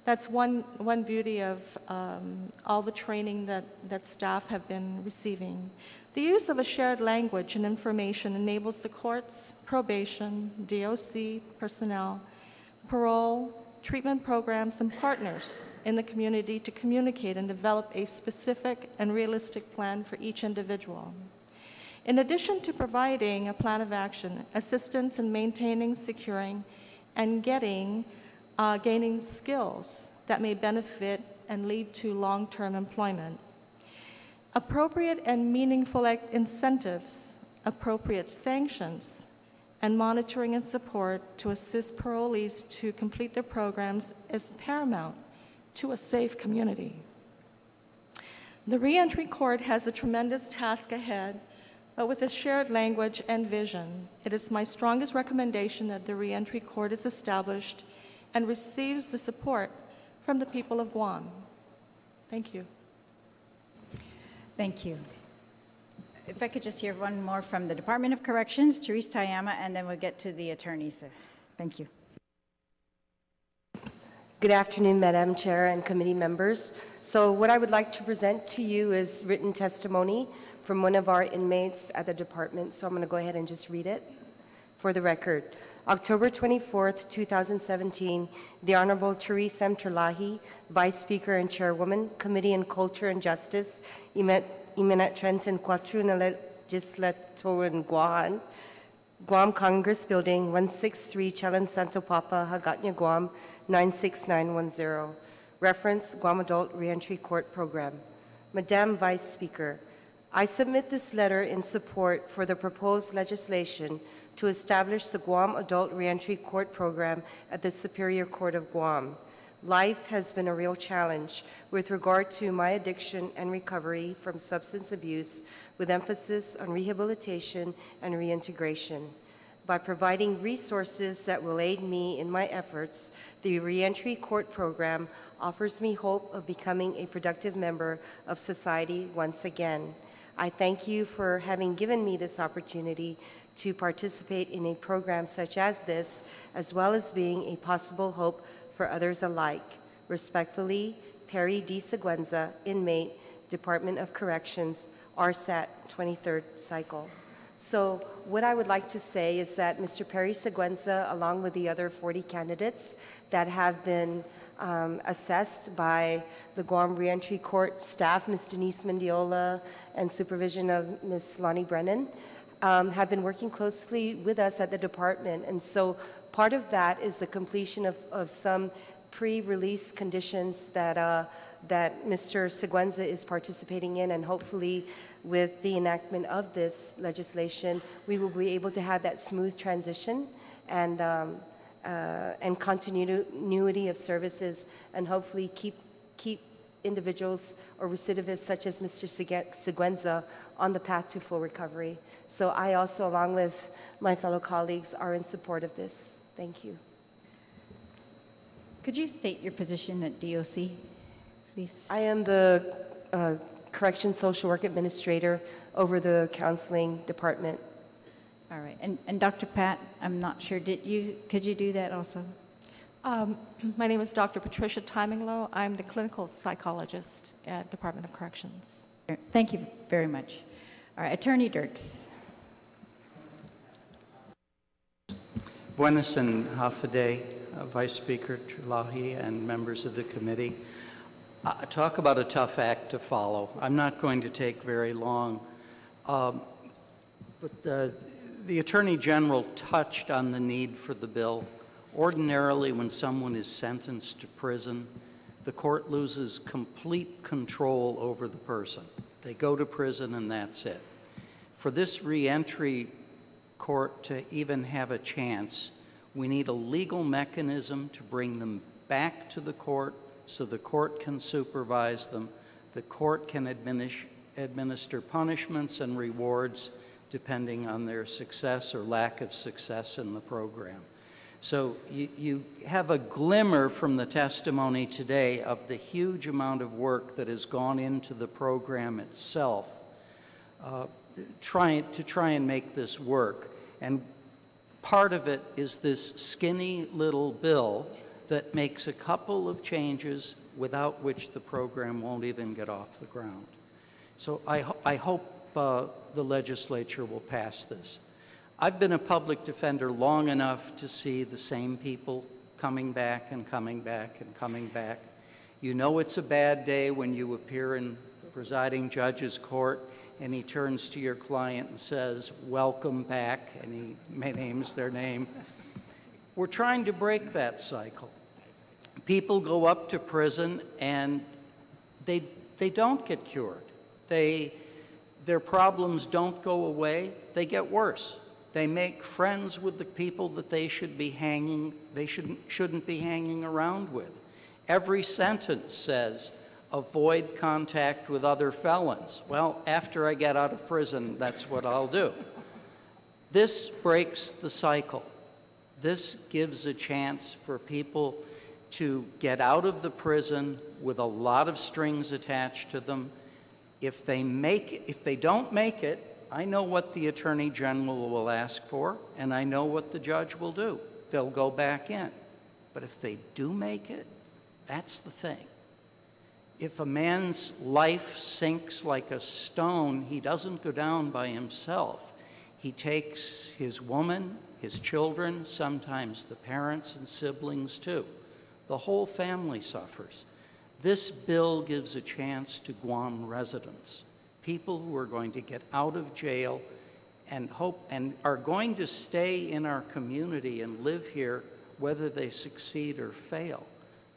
That's one beauty of all the training that staff have been receiving. The use of a shared language and information enables the courts, probation, DOC personnel, parole, treatment programs, and partners in the community to communicate and develop a specific and realistic plan for each individual. In addition to providing a plan of action, assistance in maintaining, securing, and gaining skills that may benefit and lead to long-term employment. Appropriate and meaningful incentives, appropriate sanctions, and monitoring and support to assist parolees to complete their programs is paramount to a safe community. The Reentry Court has a tremendous task ahead, but with a shared language and vision, it is my strongest recommendation that the Reentry Court is established and receives the support from the people of Guam. Thank you. Thank you. If I could just hear one more from the Department of Corrections, Therese Tayama, and then we'll get to the attorneys. Thank you. Good afternoon, Madam Chair and committee members. So what I would like to present to you is written testimony from one of our inmates at the department. So I'm going to go ahead and just read it for the record. October 24th, 2017, the Honorable Therese M. Terlaje, Vice Speaker and Chairwoman, Committee on Culture and Justice, Imenat Trenton Quatru na Legislature in Guam, Guam Congress Building, 163 Chalan Santo Papa, Hagatnya, Guam, 96910. Reference, Guam Adult Reentry Court Program. Madam Vice Speaker, I submit this letter in support for the proposed legislation to establish the Guam Adult Reentry Court Program at the Superior Court of Guam. Life has been a real challenge with regard to my addiction and recovery from substance abuse, with emphasis on rehabilitation and reintegration. By providing resources that will aid me in my efforts, the Reentry Court Program offers me hope of becoming a productive member of society once again. I thank you for having given me this opportunity to participate in a program such as this, as well as being a possible hope for others alike. Respectfully, Perry D. Seguenza, inmate, Department of Corrections, RSAT 23rd cycle. So what I would like to say is that Mr. Perry Seguenza, along with the other 40 candidates that have been assessed by the Guam Reentry Court staff, Ms. Denise Mendiola, and supervision of Ms. Lonnie Brennan, have been working closely with us at the department. And so part of that is the completion of some pre-release conditions that Mr. Seguenza is participating in, and hopefully with the enactment of this legislation, we will be able to have that smooth transition and continuity of services, and hopefully keep individuals or recidivists such as Mr. Seguenza on the path to full recovery. So I also, along with my fellow colleagues, are in support of this. Thank you. Could you state your position at DOC, please? I am the Correction Social Work Administrator over the counseling department. All right, and Dr. Pat, I'm not sure, could you do that also? My name is Dr. Patricia Timinglow. I'm the clinical psychologist at Department of Corrections. Thank you very much. All right, Attorney Dirks. Buenas and Hafaday, Vice Speaker Terlaje and members of the committee. Talk about a tough act to follow. I'm not going to take very long, but the Attorney General touched on the need for the bill. Ordinarily, when someone is sentenced to prison, the court loses complete control over the person. They go to prison and that's it. For this reentry court to even have a chance, we need a legal mechanism to bring them back to the court so the court can supervise them. The court can administer punishments and rewards depending on their success or lack of success in the program. So you have a glimmer from the testimony today of the huge amount of work that has gone into the program itself, try and make this work. And part of it is this skinny little bill that makes a couple of changes without which the program won't even get off the ground. So I hope the legislature will pass this. I've been a public defender long enough to see the same people coming back and coming back and coming back. You know it's a bad day when you appear in the presiding judge's court and he turns to your client and says, "Welcome back," and he names their name. We're trying to break that cycle. People go up to prison and they don't get cured. Their problems don't go away, they get worse. They make friends with the people that they shouldn't be hanging around with. Every sentence says, avoid contact with other felons. Well, after I get out of prison, that's what I'll do. This breaks the cycle. This gives a chance for people to get out of the prison with a lot of strings attached to them. If they don't make it, I know what the Attorney General will ask for, and I know what the judge will do. They'll go back in. But if they do make it, that's the thing. If a man's life sinks like a stone, he doesn't go down by himself. He takes his woman, his children, sometimes the parents and siblings too. The whole family suffers. This bill gives a chance to Guam residents, people who are going to get out of jail and are going to stay in our community and live here whether they succeed or fail.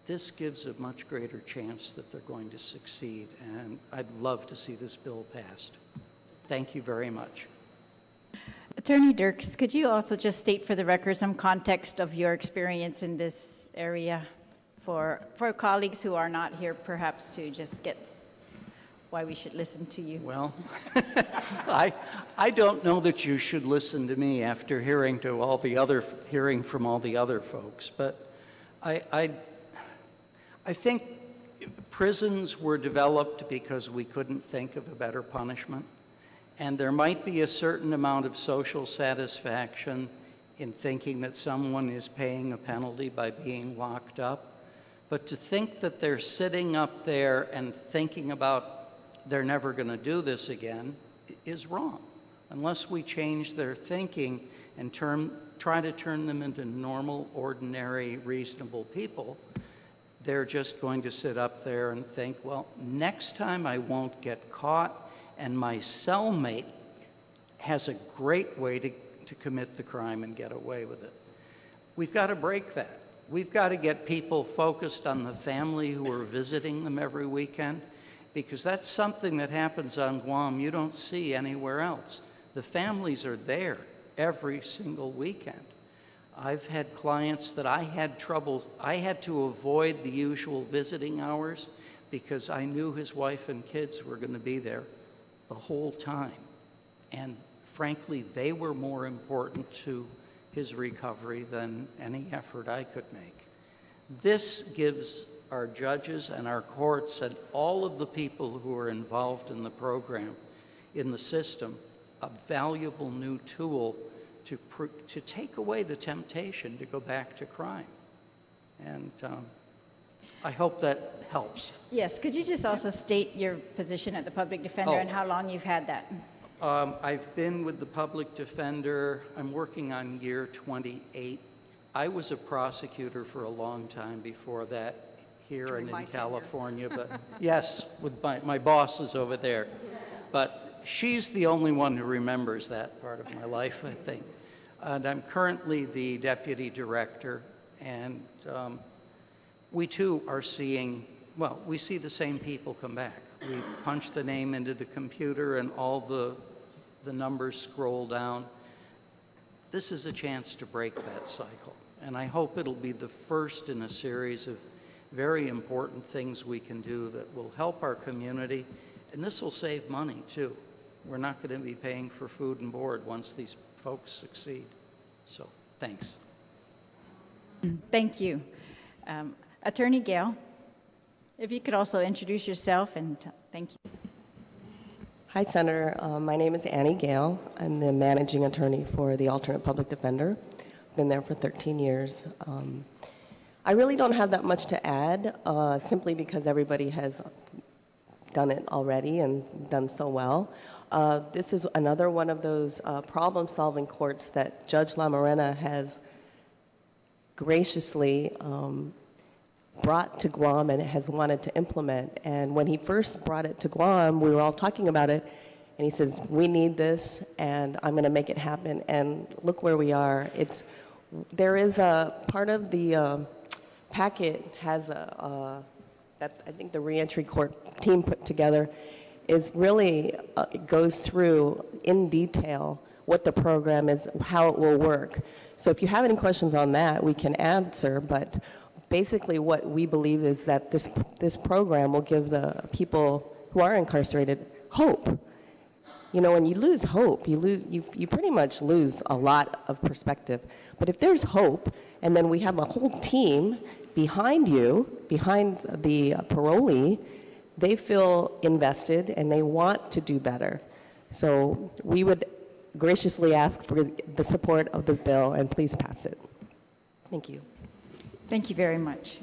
This gives a much greater chance that they're going to succeed, and I'd love to see this bill passed. Thank you very much. Attorney Dirks, could you also just state for the record some context of your experience in this area for colleagues who are not here, perhaps to just get why we should listen to you? Well, I don't know that you should listen to me after hearing from all the other folks, but I think prisons were developed because we couldn't think of a better punishment. And there might be a certain amount of social satisfaction in thinking that someone is paying a penalty by being locked up. But to think that they're sitting up there and thinking about they're never going to do this again is wrong. Unless we change their thinking and try to turn them into normal, ordinary, reasonable people, they're just going to sit up there and think, well, next time I won't get caught, and my cellmate has a great way to commit the crime and get away with it. We've got to break that. We've got to get people focused on the family who are visiting them every weekend, because that's something that happens on Guam you don't see anywhere else. The families are there every single weekend. I've had clients that I had to avoid the usual visiting hours because I knew his wife and kids were going to be there the whole time. And frankly, they were more important to his recovery than any effort I could make. This gives our judges and our courts and all of the people who are involved in the program, in the system, a valuable new tool to take away the temptation to go back to crime. And I hope that helps. Yes, could you just also state your position at the public defender and how long you've had that? I've been with the public defender, I'm working on year 28. I was a prosecutor for a long time before that here and in California, but yes, with my boss is over there. But she's the only one who remembers that part of my life, I think. And I'm currently the deputy director, and we too are seeing, well, we see the same people come back. We punch the name into the computer and all the numbers scroll down. This is a chance to break that cycle. And I hope it'll be the first in a series of very important things we can do that will help our community. And this will save money too. We're not going to be paying for food and board once these folks succeed. So, thanks. Thank you. Attorney Gale, if you could also introduce yourself and thank you. Hi, Senator. My name is Annie Gale. I'm the managing attorney for the alternate public defender. I've been there for 13 years. I really don't have that much to add, simply because everybody has done it already and done so well. This is another one of those problem-solving courts that Judge Lamarena has graciously brought to Guam and has wanted to implement. And when he first brought it to Guam, we were all talking about it, and he says, we need this, and I'm going to make it happen. And look where we are. There is a part of the packet has that I think the reentry court team put together is really goes through in detail what the program is, how it will work. So if you have any questions on that, we can answer, but basically what we believe is that this program will give the people who are incarcerated hope. You know, when you lose hope, you pretty much lose a lot of perspective. But if there's hope, and then we have a whole team behind you, behind the parolee, they feel invested and they want to do better. So we would graciously ask for the support of the bill, and please pass it. Thank you. Thank you very much.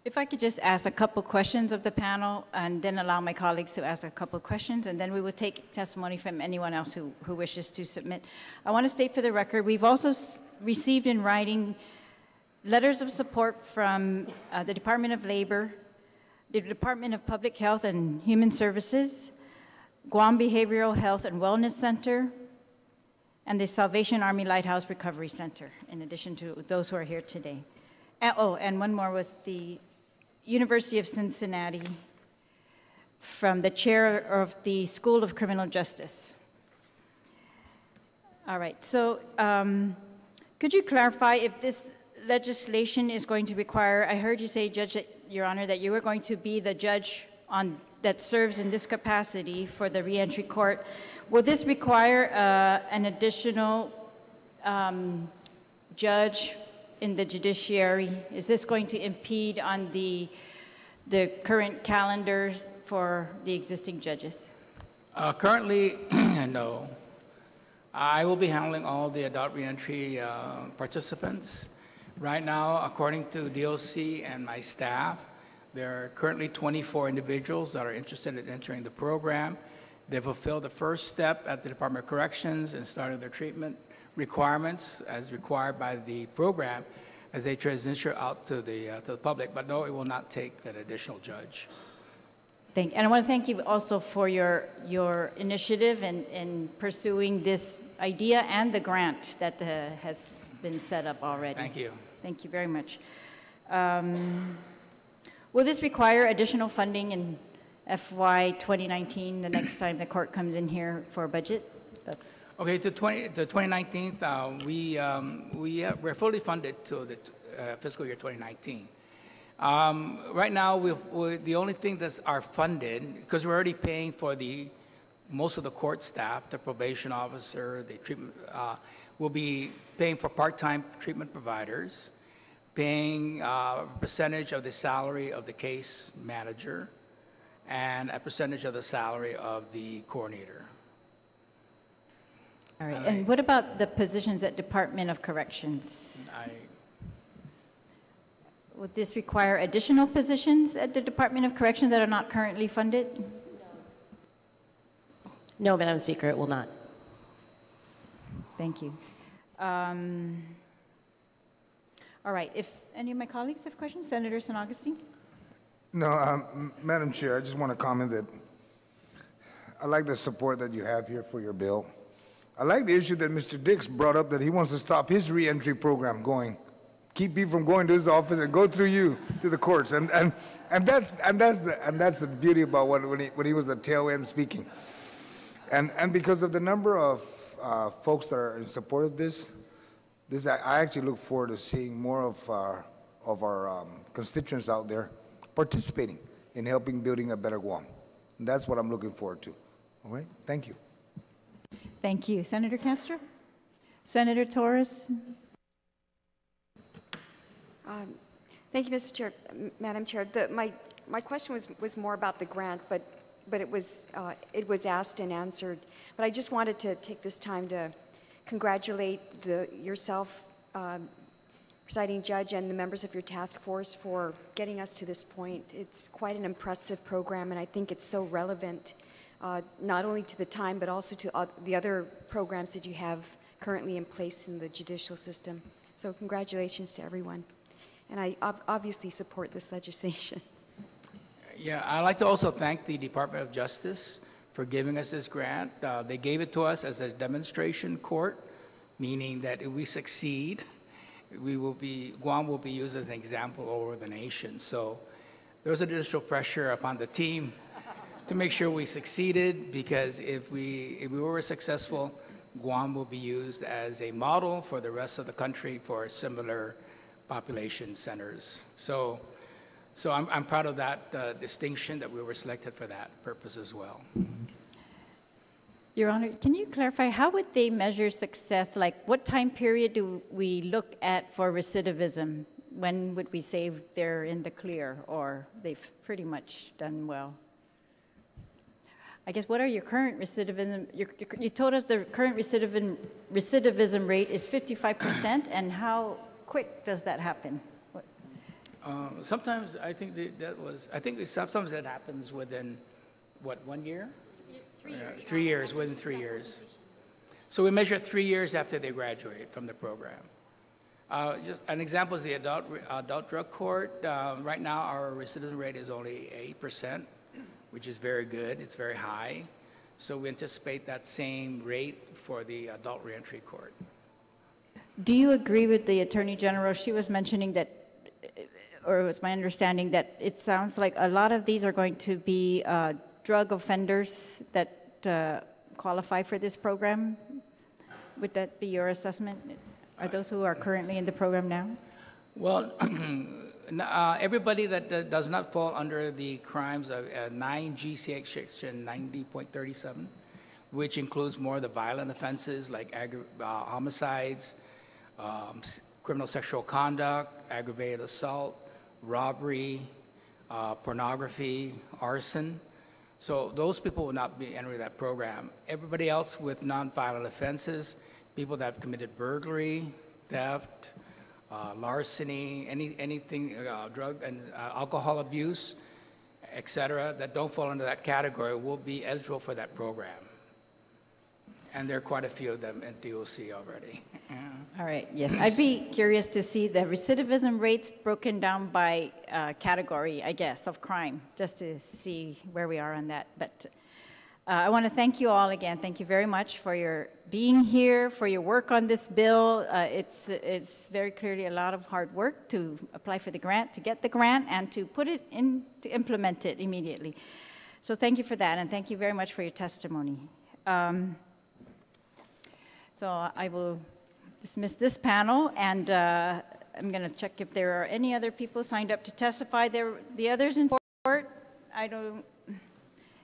If I could just ask a couple questions of the panel and then allow my colleagues to ask a couple questions, and then we will take testimony from anyone else who wishes to submit. I want to state for the record, we've also received in writing letters of support from the Department of Labor, the Department of Public Health and Human Services, Guam Behavioral Health and Wellness Center, and the Salvation Army Lighthouse Recovery Center, in addition to those who are here today. And one more was the University of Cincinnati from the chair of the School of Criminal Justice. All right, so could you clarify if this legislation is going to require, I heard you say, Judge, Your Honor, that you were going to be the judge that serves in this capacity for the reentry court. Will this require an additional judge in the judiciary? Is this going to impede on the current calendars for the existing judges? Currently, no. I will be handling all the adult reentry participants. Right now, according to DOC and my staff, there are currently 24 individuals that are interested in entering the program. They fulfilled the first step at the Department of Corrections and started their treatment requirements as required by the program as they transition out to the public. But no, it will not take an additional judge. And I want to thank you also for your initiative in pursuing this idea and the grant that has been set up already. Thank you. Thank you very much. Will this require additional funding in FY 2019, the next time the court comes in here for a budget? That's okay. The 2019, we're fully funded to the fiscal year 2019. Right now, the only thing that's are funded, because we're already paying for most of the court staff, the probation officer, the treatment, will be paying for part-time treatment providers, paying a percentage of the salary of the case manager, and a percentage of the salary of the coordinator. all right. And what about the positions at Department of Corrections? Would this require additional positions at the Department of Corrections that are not currently funded? No, Madam Speaker, it will not. Thank you. All right, if any of my colleagues have questions, Senator San Augustine? No, Madam Chair, I just want to comment that I like the support that you have here for your bill. I like the issue that Mr. Dix brought up, that he wants to stop his reentry program going, keep people from going to his office and go through you to the courts, and that's the beauty about when he was at tail end speaking, and because of the number of folks that are in support of this, I actually look forward to seeing more of our constituents out there participating in helping building a better Guam. And that's what I'm looking forward to. All right, thank you. Thank you. Senator Castro? Senator Torres? Thank you, Mr. Chair, Madam Chair. My question was more about the grant, but it was asked and answered. But I just wanted to take this time to congratulate yourself, Presiding Judge, and the members of your task force for getting us to this point. It's quite an impressive program, and I think it's so relevant, not only to the time, but also to the other programs that you have currently in place in the judicial system. So congratulations to everyone. And I obviously support this legislation. Yeah, I'd like to also thank the Department of Justice for giving us this grant. They gave it to us as a demonstration court, meaning that if we succeed, Guam will be used as an example all over the nation. So there was additional pressure upon the team to make sure we succeeded, because if we were successful, Guam will be used as a model for the rest of the country for similar population centers. So So I'm proud of that distinction that we were selected for that purpose as well. Your Honor, can you clarify, how would they measure success? Like, what time period do we look at for recidivism? When would we say they're in the clear or they've pretty much done well? I guess, what are your current recidivism? You told us the current recidivism rate is 55%, and how quick does that happen? Sometimes I think sometimes that happens within, what, 1 year? 3 years. 3 years, within 3 years. So we measure 3 years after they graduate from the program. Just an example is the adult drug court. Right now, our recidivism rate is only 8%, which is very good. It's very high. So we anticipate that same rate for the adult reentry court. Do you agree with the Attorney General? She was mentioning that, or it was my understanding that it sounds like a lot of these are going to be drug offenders that qualify for this program. Would that be your assessment? Are those who are currently in the program now? Well, everybody that does not fall under the crimes of 9 GCX section 90.37, which includes more of the violent offenses like homicides, criminal sexual conduct, aggravated assault, robbery, pornography, arson. So those people will not be entering that program. Everybody else with non-violent offenses, people that have committed burglary, theft, larceny, anything, drug and alcohol abuse, et cetera, that don't fall under that category will be eligible for that program. And there are quite a few of them in DOC already. All right, yes. I'd be curious to see the recidivism rates broken down by category, I guess, of crime, just to see where we are on that. But I want to thank you all again. Thank you very much for your being here, for your work on this bill. It's very clearly a lot of hard work to apply for the grant, to get the grant, and to put it in, to implement it immediately. So thank you for that, and thank you very much for your testimony. So I will dismiss this panel, and I'm going to check if there are any other people signed up to testify. The others in court,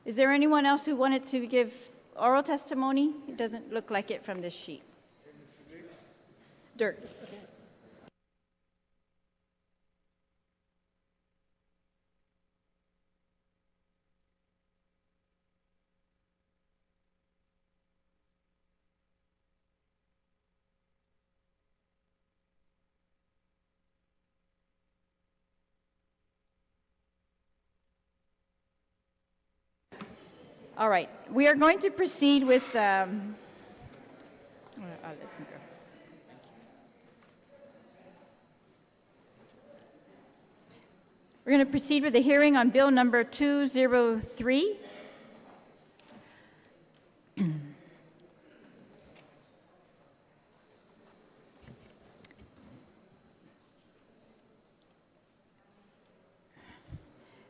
is there anyone else who wanted to give oral testimony? It doesn't look like it from this sheet. Dirk. All right, we are going to proceed with, I'll let them go. We're going to proceed with the hearing on bill number 203.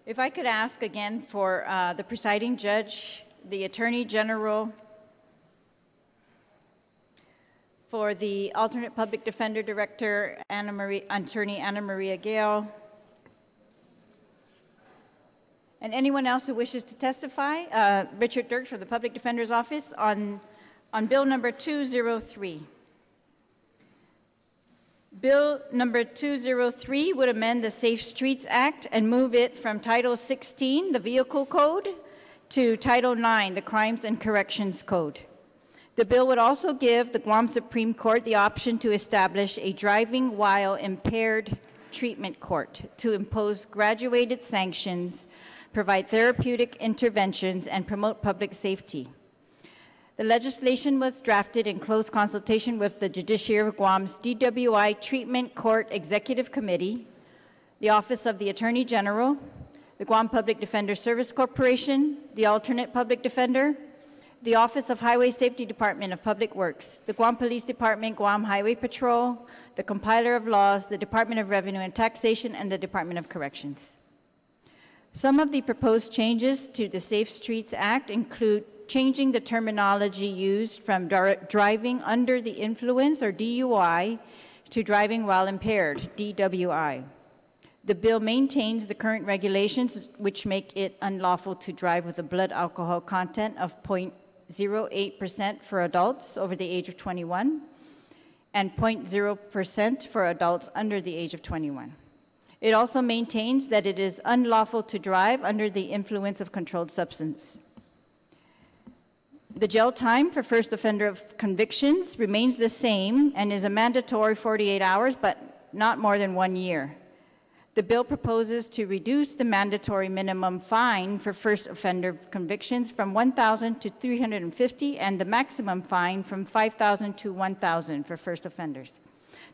If I could ask again for the presiding judge, the Attorney General, for the alternate public defender director, Attorney Anna Maria Gale, and anyone else who wishes to testify, Richard Dirks for the Public Defender's Office on bill number 203. Bill number 203 would amend the Safe Streets Act and move it from Title 16, the Vehicle Code, to Title 9, the Crimes and Corrections Code. The bill would also give the Guam Supreme Court the option to establish a driving while impaired treatment court to impose graduated sanctions, provide therapeutic interventions, and promote public safety. The legislation was drafted in close consultation with the Judiciary of Guam's DWI Treatment Court Executive Committee, the Office of the Attorney General, the Guam Public Defender Service Corporation, the Alternate Public Defender, the Office of Highway Safety Department of Public Works, the Guam Police Department, Guam Highway Patrol, the Compiler of Laws, the Department of Revenue and Taxation, and the Department of Corrections. Some of the proposed changes to the Safe Streets Act include changing the terminology used from driving under the influence, or DUI, to driving while impaired, DWI. The bill maintains the current regulations, which make it unlawful to drive with a blood alcohol content of 0.08% for adults over the age of 21 and 0.0% for adults under the age of 21. It also maintains that it is unlawful to drive under the influence of controlled substance. The jail time for first offender of convictions remains the same and is a mandatory 48 hours, but not more than 1 year. The bill proposes to reduce the mandatory minimum fine for first offender convictions from $1,000 to $350 and the maximum fine from $5,000 to $1,000 for first offenders.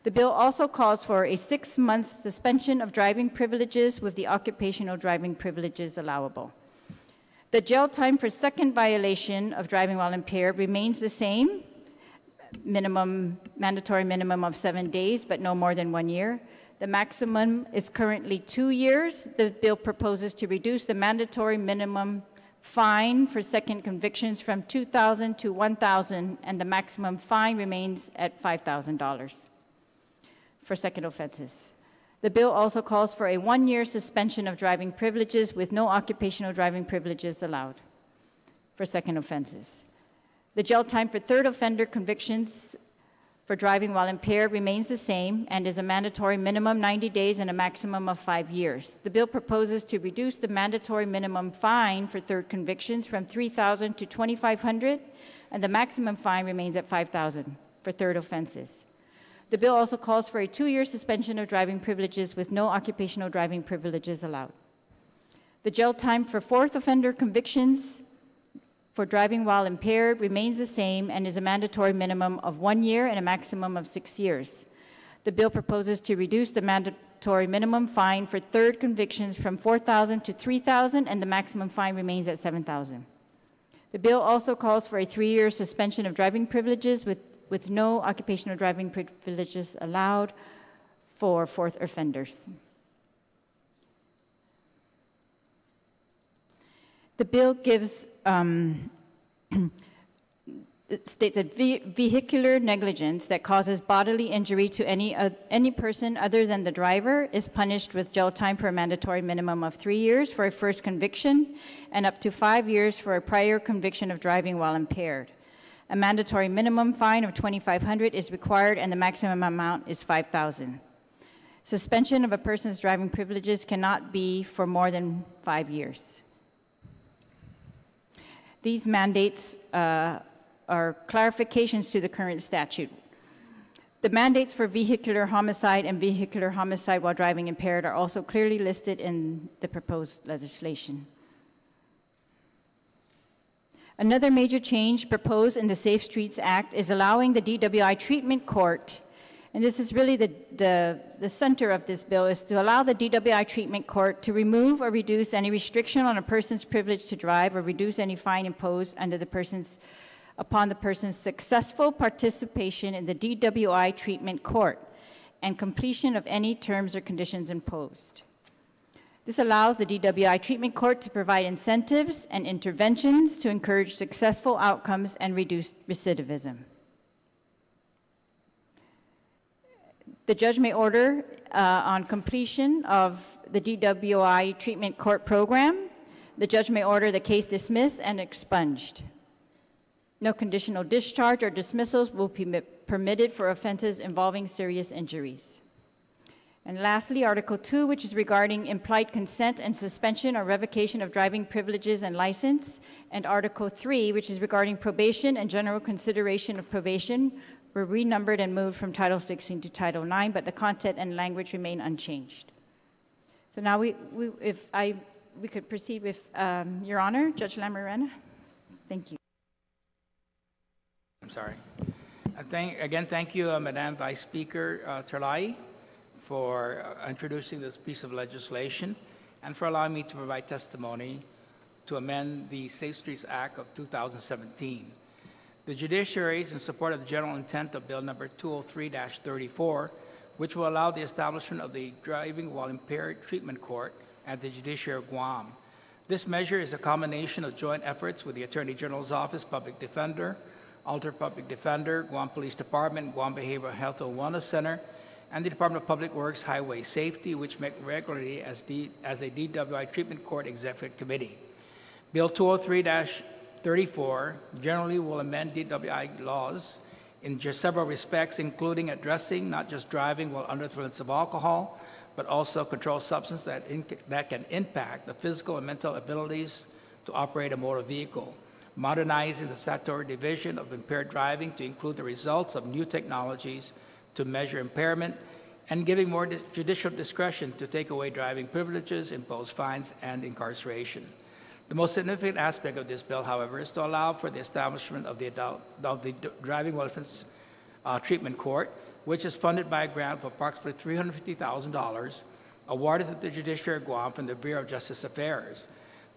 The bill also calls for a 6-month suspension of driving privileges with the occupational driving privileges allowable. The jail time for second violation of driving while impaired remains the same, mandatory minimum of 7 days, but no more than 1 year. The maximum is currently 2 years. The bill proposes to reduce the mandatory minimum fine for second convictions from $2,000 to $1,000, and the maximum fine remains at $5,000 for second offenses. The bill also calls for a 1-year suspension of driving privileges with no occupational driving privileges allowed for second offenses. The jail time for third offender convictions for driving while impaired remains the same and is a mandatory minimum 90 days and a maximum of 5 years. The bill proposes to reduce the mandatory minimum fine for third convictions from $3,000 to $2,500, and the maximum fine remains at $5,000 for third offenses. The bill also calls for a 2-year suspension of driving privileges with no occupational driving privileges allowed. The jail time for fourth offender convictions for driving while impaired remains the same and is a mandatory minimum of 1 year and a maximum of 6 years. The bill proposes to reduce the mandatory minimum fine for third convictions from $4,000 to $3,000, and the maximum fine remains at $7,000. The bill also calls for a 3-year suspension of driving privileges with no occupational driving privileges allowed for fourth offenders. The bill gives it states that vehicular negligence that causes bodily injury to any person other than the driver is punished with jail time for a mandatory minimum of 3 years for a first conviction and up to 5 years for a prior conviction of driving while impaired. A mandatory minimum fine of $2,500 is required, and the maximum amount is $5,000. Suspension of a person's driving privileges cannot be for more than 5 years. These mandates are clarifications to the current statute. The mandates for vehicular homicide and vehicular homicide while driving impaired are also clearly listed in the proposed legislation. Another major change proposed in the Safe Streets Act is allowing the DWI Treatment Court, and this is really the center of this bill, is to allow the DWI Treatment Court to remove or reduce any restriction on a person's privilege to drive or reduce any fine imposed upon the person's successful participation in the DWI Treatment Court and completion of any terms or conditions imposed. This allows the DWI Treatment Court to provide incentives and interventions to encourage successful outcomes and reduce recidivism. The judge may order on completion of the DWI Treatment Court program. The judge may order the case dismissed and expunged. No conditional discharge or dismissals will be permitted for offenses involving serious injuries. And lastly, Article 2, which is regarding implied consent and suspension or revocation of driving privileges and license, and Article 3, which is regarding probation and general consideration of probation, were renumbered and moved from Title 16 to Title 9, but the content and language remain unchanged. So now we could proceed with Your Honor, Judge Lamarena. Thank you. I'm sorry. Thank you, Madam Vice Speaker Terlaje, for introducing this piece of legislation and for allowing me to provide testimony to amend the Safe Streets Act of 2017. The judiciary is in support of the general intent of Bill number 203-34, which will allow the establishment of the Driving While Impaired Treatment Court at the Judiciary of Guam. This measure is a combination of joint efforts with the Attorney General's Office, Public Defender, Alter Public Defender, Guam Police Department, Guam Behavioral Health and Wellness Center, and the Department of Public Works Highway Safety, which met regularly as a DWI Treatment Court Executive Committee. Bill 203-34 generally will amend DWI laws in several respects, including addressing not just driving while under the influence of alcohol, but also controlled substance that can impact the physical and mental abilities to operate a motor vehicle, modernizing the statutory division of impaired driving to include the results of new technologies to measure impairment, and giving more judicial discretion to take away driving privileges, impose fines, and incarceration. The most significant aspect of this bill, however, is to allow for the establishment of the Driving While Influenced Treatment Court, which is funded by a grant of approximately $350,000 awarded to the Judiciary of Guam from the Bureau of Justice Affairs.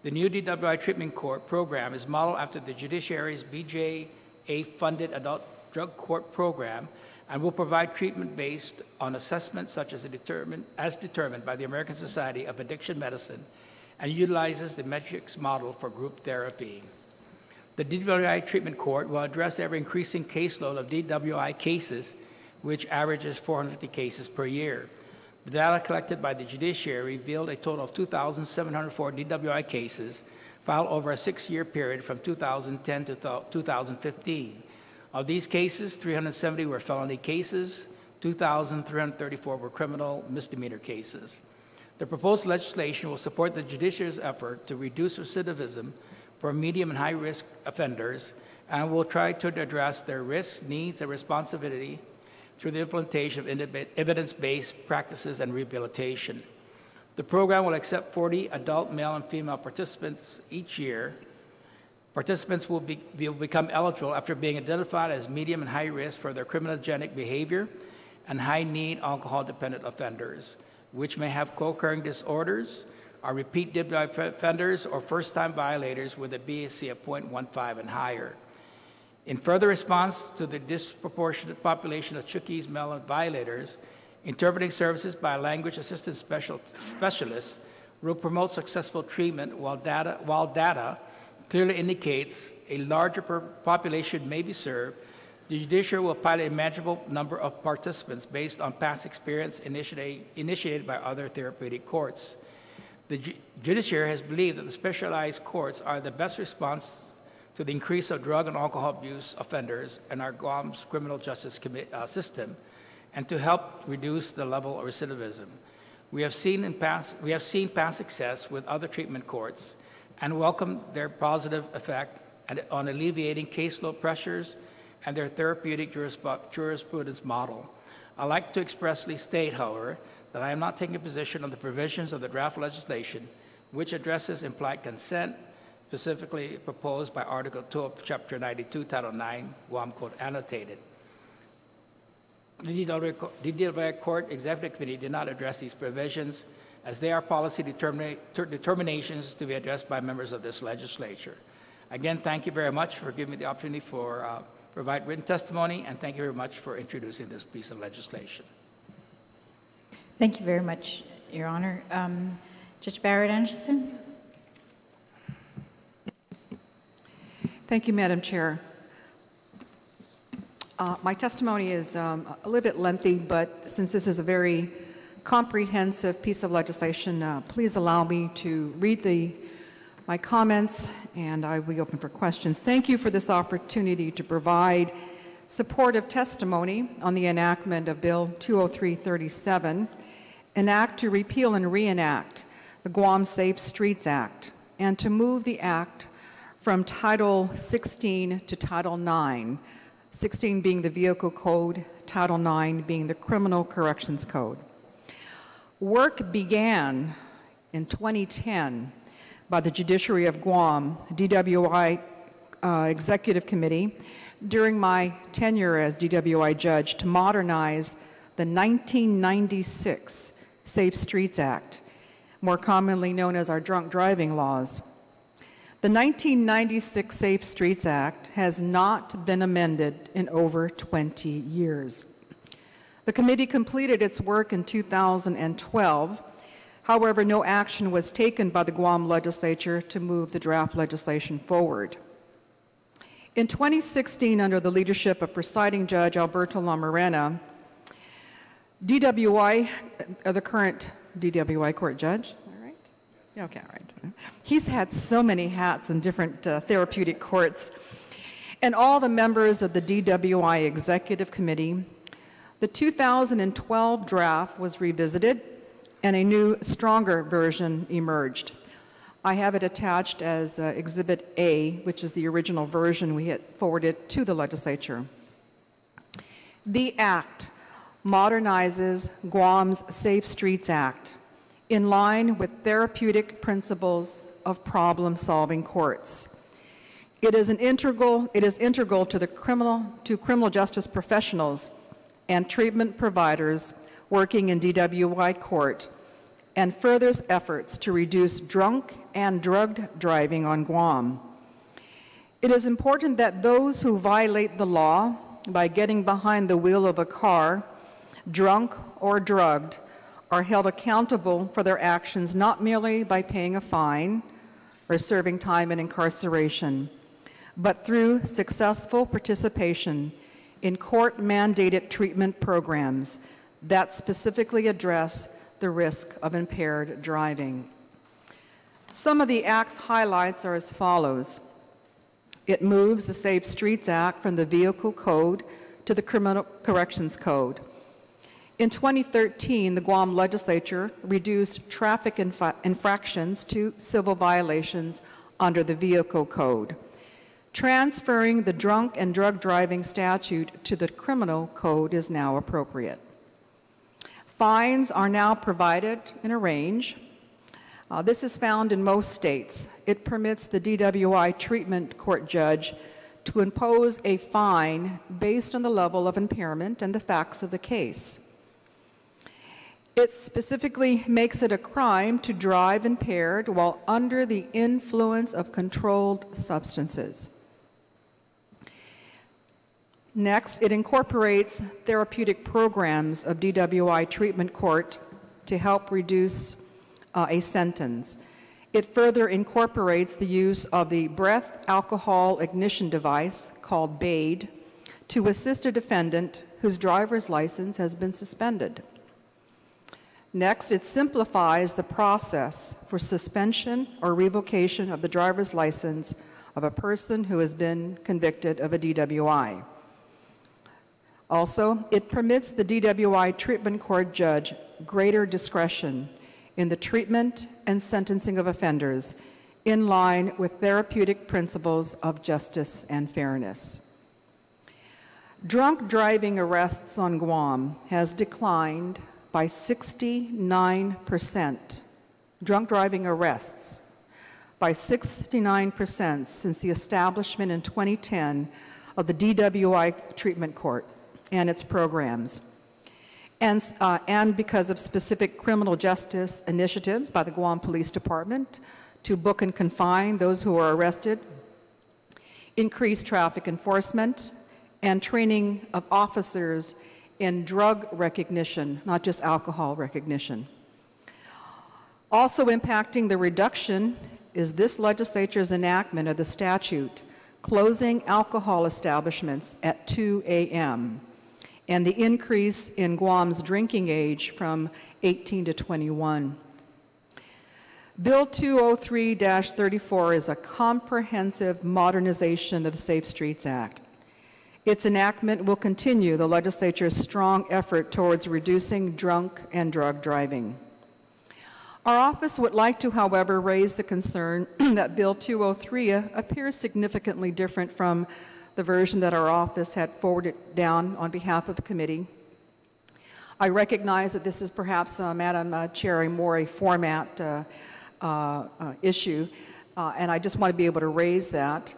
The new DWI Treatment Court program is modeled after the Judiciary's BJA-funded Adult Drug Court program and will provide treatment based on assessments such as determined by the American Society of Addiction Medicine, and utilizes the metrics model for group therapy. The DWI Treatment Court will address ever increasing caseload of DWI cases, which averages 450 cases per year. The data collected by the Judiciary revealed a total of 2,704 DWI cases filed over a 6-year period from 2010 to 2015. Of these cases, 370 were felony cases, 2,334 were criminal misdemeanor cases. The proposed legislation will support the judiciary's effort to reduce recidivism for medium and high-risk offenders and will try to address their risks, needs, and responsibility through the implementation of evidence-based practices and rehabilitation. The program will accept 40 adult male and female participants each year. Participants will become eligible after being identified as medium and high risk for their criminogenic behavior and high-need alcohol-dependent offenders, which may have co-occurring disorders, are repeat DWI offenders, or first-time violators with a BAC of 0.15 and higher. In further response to the disproportionate population of Chukis male violators, interpreting services by language assistance specialists will promote successful treatment while data clearly indicates a larger population may be served. The Judiciary will pilot a manageable number of participants based on past experience initiated by other therapeutic courts. The Judiciary has believed that the specialized courts are the best response to the increase of drug and alcohol abuse offenders in our Guam's criminal justice system, and to help reduce the level of recidivism. We have seen past success with other treatment courts and welcome their positive effect on alleviating caseload pressures and their therapeutic jurisprudence model. I'd like to expressly state, however, that I am not taking a position on the provisions of the draft legislation which addresses implied consent, specifically proposed by Article 2 of Chapter 92, Title 9, Guam Code Annotated. The DWI Court Executive Committee did not address these provisions, as they are policy determinations to be addressed by members of this legislature. Again, thank you very much for giving me the opportunity for provide written testimony, and thank you very much for introducing this piece of legislation. Thank you very much, Your Honor. Judge Barrett Anderson. Thank you, Madam Chair. My testimony is a little bit lengthy, but since this is a very comprehensive piece of legislation, please allow me to read my comments, and I will be open for questions. Thank you for this opportunity to provide supportive testimony on the enactment of Bill 203-37, an act to repeal and reenact the Guam Safe Streets Act, and to move the act from Title 16 to Title 9, 16 being the Vehicle Code, Title 9 being the Criminal Corrections Code. Work began in 2010 by the Judiciary of Guam, DWI Executive Committee, during my tenure as DWI judge to modernize the 1996 Safe Streets Act, more commonly known as our drunk driving laws. The 1996 Safe Streets Act has not been amended in over 20 years. The committee completed its work in 2012. However, no action was taken by the Guam legislature to move the draft legislation forward. In 2016, under the leadership of presiding Judge Alberto Lamarena, DWI, the current DWI court judge, all right? Yeah, okay, all right. He's had so many hats in different therapeutic courts. And all the members of the DWI Executive Committee, the 2012 draft was revisited and a new, stronger version emerged. I have it attached as Exhibit A, which is the original version we had forwarded to the legislature. The Act modernizes Guam's Safe Streets Act in line with therapeutic principles of problem-solving courts. It is integral to criminal justice professionals and treatment providers working in DWI court, and furthers efforts to reduce drunk and drugged driving on Guam. It is important that those who violate the law by getting behind the wheel of a car, drunk or drugged, are held accountable for their actions not merely by paying a fine or serving time in incarceration, but through successful participation in court-mandated treatment programs that specifically address the risk of impaired driving. Some of the Act's highlights are as follows. It moves the Safe Streets Act from the Vehicle Code to the Criminal Corrections Code. In 2013, the Guam legislature reduced traffic infractions to civil violations under the Vehicle Code. Transferring the drunk and drug driving statute to the Criminal Code is now appropriate. Fines are now provided in a range. This is found in most states. It permits the DWI treatment court judge to impose a fine based on the level of impairment and the facts of the case. It specifically makes it a crime to drive impaired while under the influence of controlled substances. Next, it incorporates therapeutic programs of DWI treatment court to help reduce a sentence. It further incorporates the use of the breath alcohol ignition device called BAID to assist a defendant whose driver's license has been suspended. Next, it simplifies the process for suspension or revocation of the driver's license of a person who has been convicted of a DWI. Also, it permits the DWI treatment court judge greater discretion in the treatment and sentencing of offenders in line with therapeutic principles of justice and fairness. Drunk driving arrests on Guam has declined by 69%. Drunk driving arrests by 69% since the establishment in 2010 of the DWI treatment court and its programs, and because of specific criminal justice initiatives by the Guam Police Department to book and confine those who are arrested, increased traffic enforcement, and training of officers in drug recognition, not just alcohol recognition. Also impacting the reduction is this legislature's enactment of the statute closing alcohol establishments at 2 a.m. and the increase in Guam's drinking age from 18 to 21. Bill 203-34 is a comprehensive modernization of the Safe Streets Act. Its enactment will continue the legislature's strong effort towards reducing drunk and drug driving. Our office would like to, however, raise the concern that Bill 203 appears significantly different from the version that our office had forwarded down on behalf of the committee. I recognize that this is perhaps, Madam Chair, more a format issue, and I just want to be able to raise that.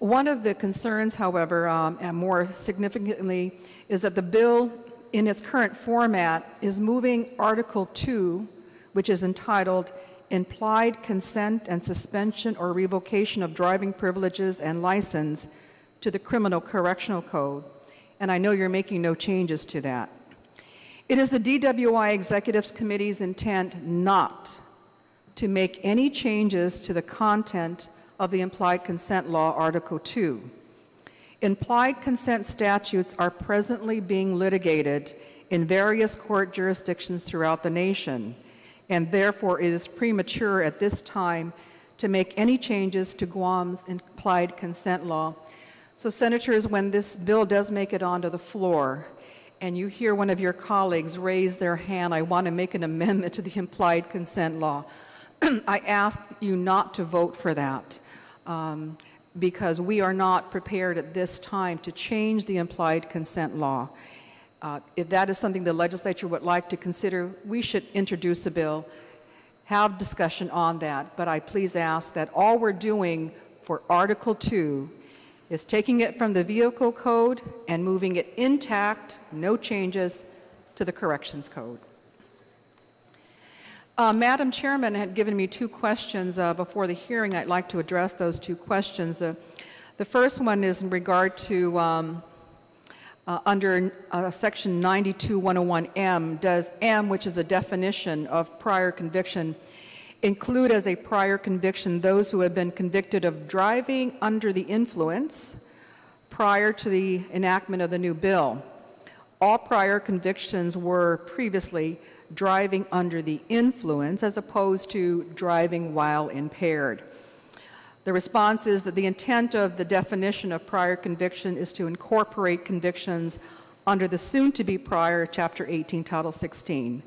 One of the concerns, however, and more significantly, is that the bill in its current format is moving Article 2, which is entitled Implied Consent and Suspension or Revocation of Driving Privileges and License, to the Criminal Correctional Code, and I know you're making no changes to that. It is the DWI Executives Committee's intent not to make any changes to the content of the Implied Consent Law, Article 2. Implied consent statutes are presently being litigated in various court jurisdictions throughout the nation, and therefore it is premature at this time to make any changes to Guam's implied consent law. So, Senators, when this bill does make it onto the floor, and you hear one of your colleagues raise their hand, I want to make an amendment to the implied consent law, I ask you not to vote for that because we are not prepared at this time to change the implied consent law. If that is something the legislature would like to consider, we should introduce a bill, have discussion on that, but I please ask that all we're doing for Article 2 is taking it from the vehicle code and moving it intact, no changes, to the corrections code. Madam Chairman had given me two questions before the hearing. I'd like to address those two questions. The first one is in regard to under Section 92-101M, does M, which is a definition of prior conviction, include as a prior conviction those who have been convicted of driving under the influence prior to the enactment of the new bill? All prior convictions were previously driving under the influence as opposed to driving while impaired. The response is that the intent of the definition of prior conviction is to incorporate convictions under the soon-to-be prior Chapter 18, Title 16.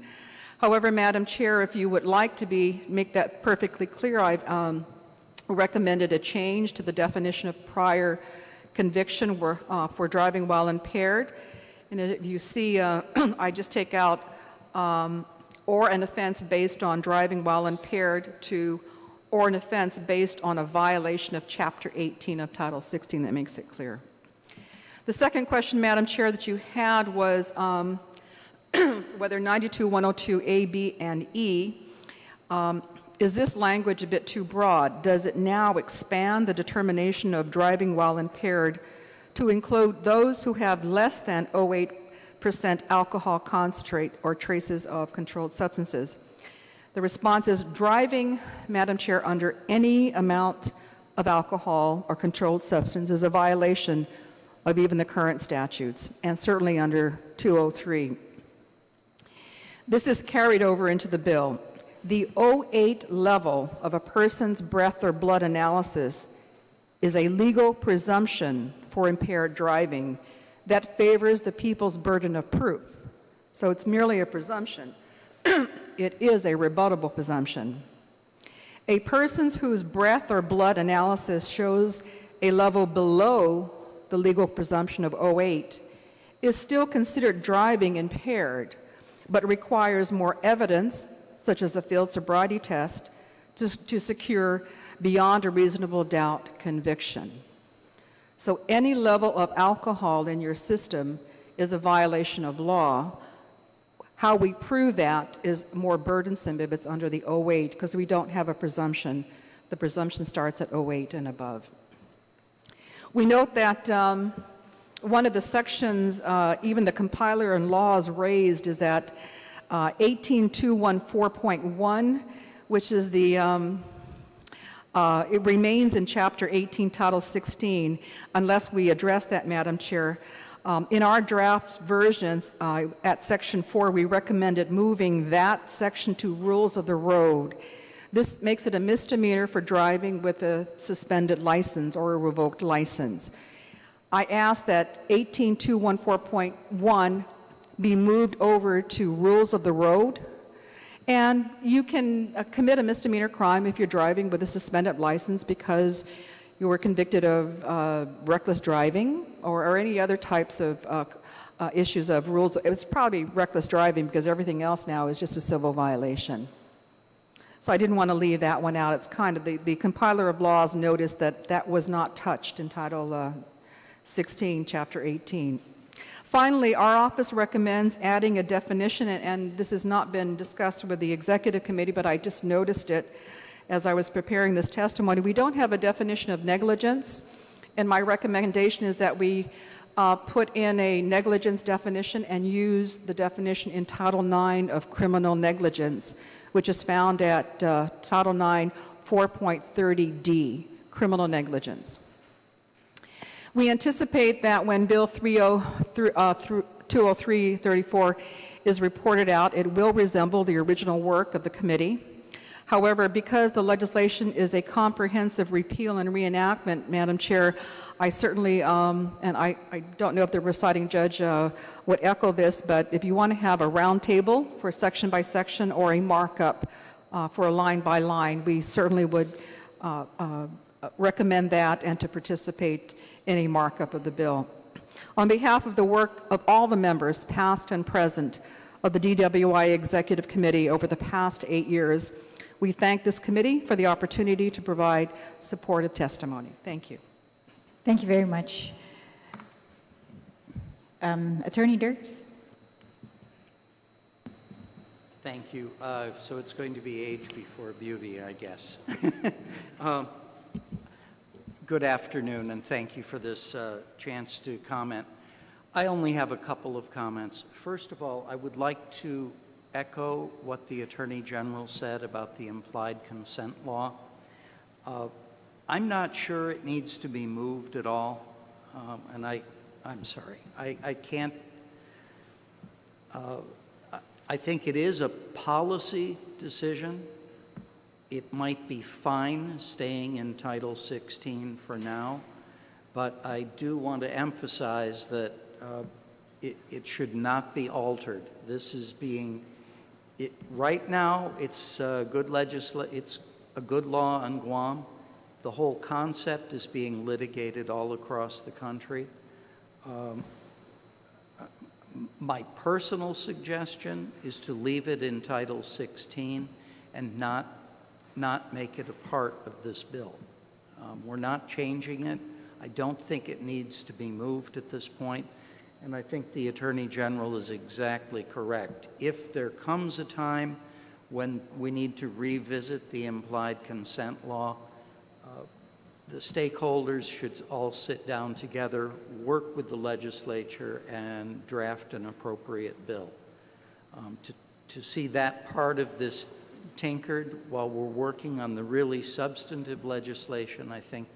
However, Madam Chair, if you would like to make that perfectly clear, I've recommended a change to the definition of prior conviction for driving while impaired. And if you see, I just take out or an offense based on driving while impaired to or an offense based on a violation of Chapter 18 of Title 16. That makes it clear. The second question, Madam Chair, that you had was whether 92-102A, B, and E, is this language a bit too broad? Does it now expand the determination of driving while impaired to include those who have less than 0.08% alcohol concentrate or traces of controlled substances? The response is driving, Madam Chair, under any amount of alcohol or controlled substance is a violation of even the current statutes, and certainly under 203. This is carried over into the bill. The 0.08 level of a person's breath or blood analysis is a legal presumption for impaired driving that favors the people's burden of proof. So it's merely a presumption. It is a rebuttable presumption. A person whose breath or blood analysis shows a level below the legal presumption of 0.08 is still considered driving impaired, but requires more evidence, such as a field sobriety test, to secure beyond a reasonable doubt conviction. So any level of alcohol in your system is a violation of law. How we prove that is more burdensome if it's under the 0.08, because we don't have a presumption. The presumption starts at 0.08 and above. We note that one of the sections, even the compiler and laws raised, is at 18214.1, which is the, it remains in Chapter 18, Title 16, unless we address that, Madam Chair. In our draft versions, at Section 4, we recommended moving that section to rules of the road. This makes it a misdemeanor for driving with a suspended license or a revoked license. I ask that 18214.1 be moved over to rules of the road, and you can commit a misdemeanor crime if you're driving with a suspended license because you were convicted of reckless driving or any other types of issues of rules. It's probably reckless driving because everything else now is just a civil violation. So I didn't want to leave that one out. It's kind of the compiler of laws noticed that that was not touched in Title 16, Chapter 18. Finally, our office recommends adding a definition, and this has not been discussed with the Executive Committee, but I just noticed it as I was preparing this testimony. We don't have a definition of negligence, and my recommendation is that we put in a negligence definition and use the definition in Title IX of criminal negligence, which is found at Title IX 4.30D, criminal negligence. We anticipate that when Bill 303 20334 is reported out, it will resemble the original work of the committee. However, because the legislation is a comprehensive repeal and reenactment, Madam Chair, I certainly, and I don't know if the presiding judge would echo this, but if you want to have a round table for section by section or a markup for a line by line, we certainly would recommend that and to participate in a markup of the bill. On behalf of the work of all the members, past and present, of the DWI Executive Committee over the past 8 years, we thank this committee for the opportunity to provide supportive testimony. Thank you. Thank you very much. Attorney Dirks? Thank you. So it's going to be age before beauty, I guess. Good afternoon, and thank you for this chance to comment. I only have a couple of comments. First of all, I would like to echo what the Attorney General said about the implied consent law. I'm not sure it needs to be moved at all, and I'm sorry, I can't, I think it is a policy decision. It might be fine staying in Title 16 for now, but I do want to emphasize that it should not be altered. This is being, right now it's good it's a good law on Guam. The whole concept is being litigated all across the country. My personal suggestion is to leave it in Title 16 and not make it a part of this bill. We're not changing it. I don't think it needs to be moved at this point, and I think the Attorney General is exactly correct. If there comes a time when we need to revisit the implied consent law, the stakeholders should all sit down together, work with the legislature, and draft an appropriate bill. To see that part of this tinkered while we're working on the really substantive legislation, I think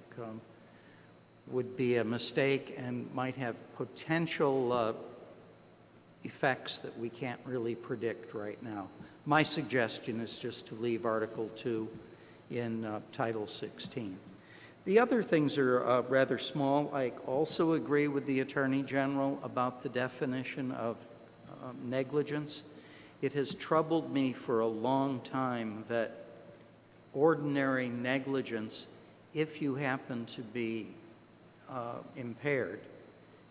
would be a mistake and might have potential effects that we can't really predict right now. My suggestion is just to leave Article 2 in Title 16. The other things are rather small. I also agree with the Attorney General about the definition of negligence. It has troubled me for a long time that ordinary negligence, if you happen to be impaired,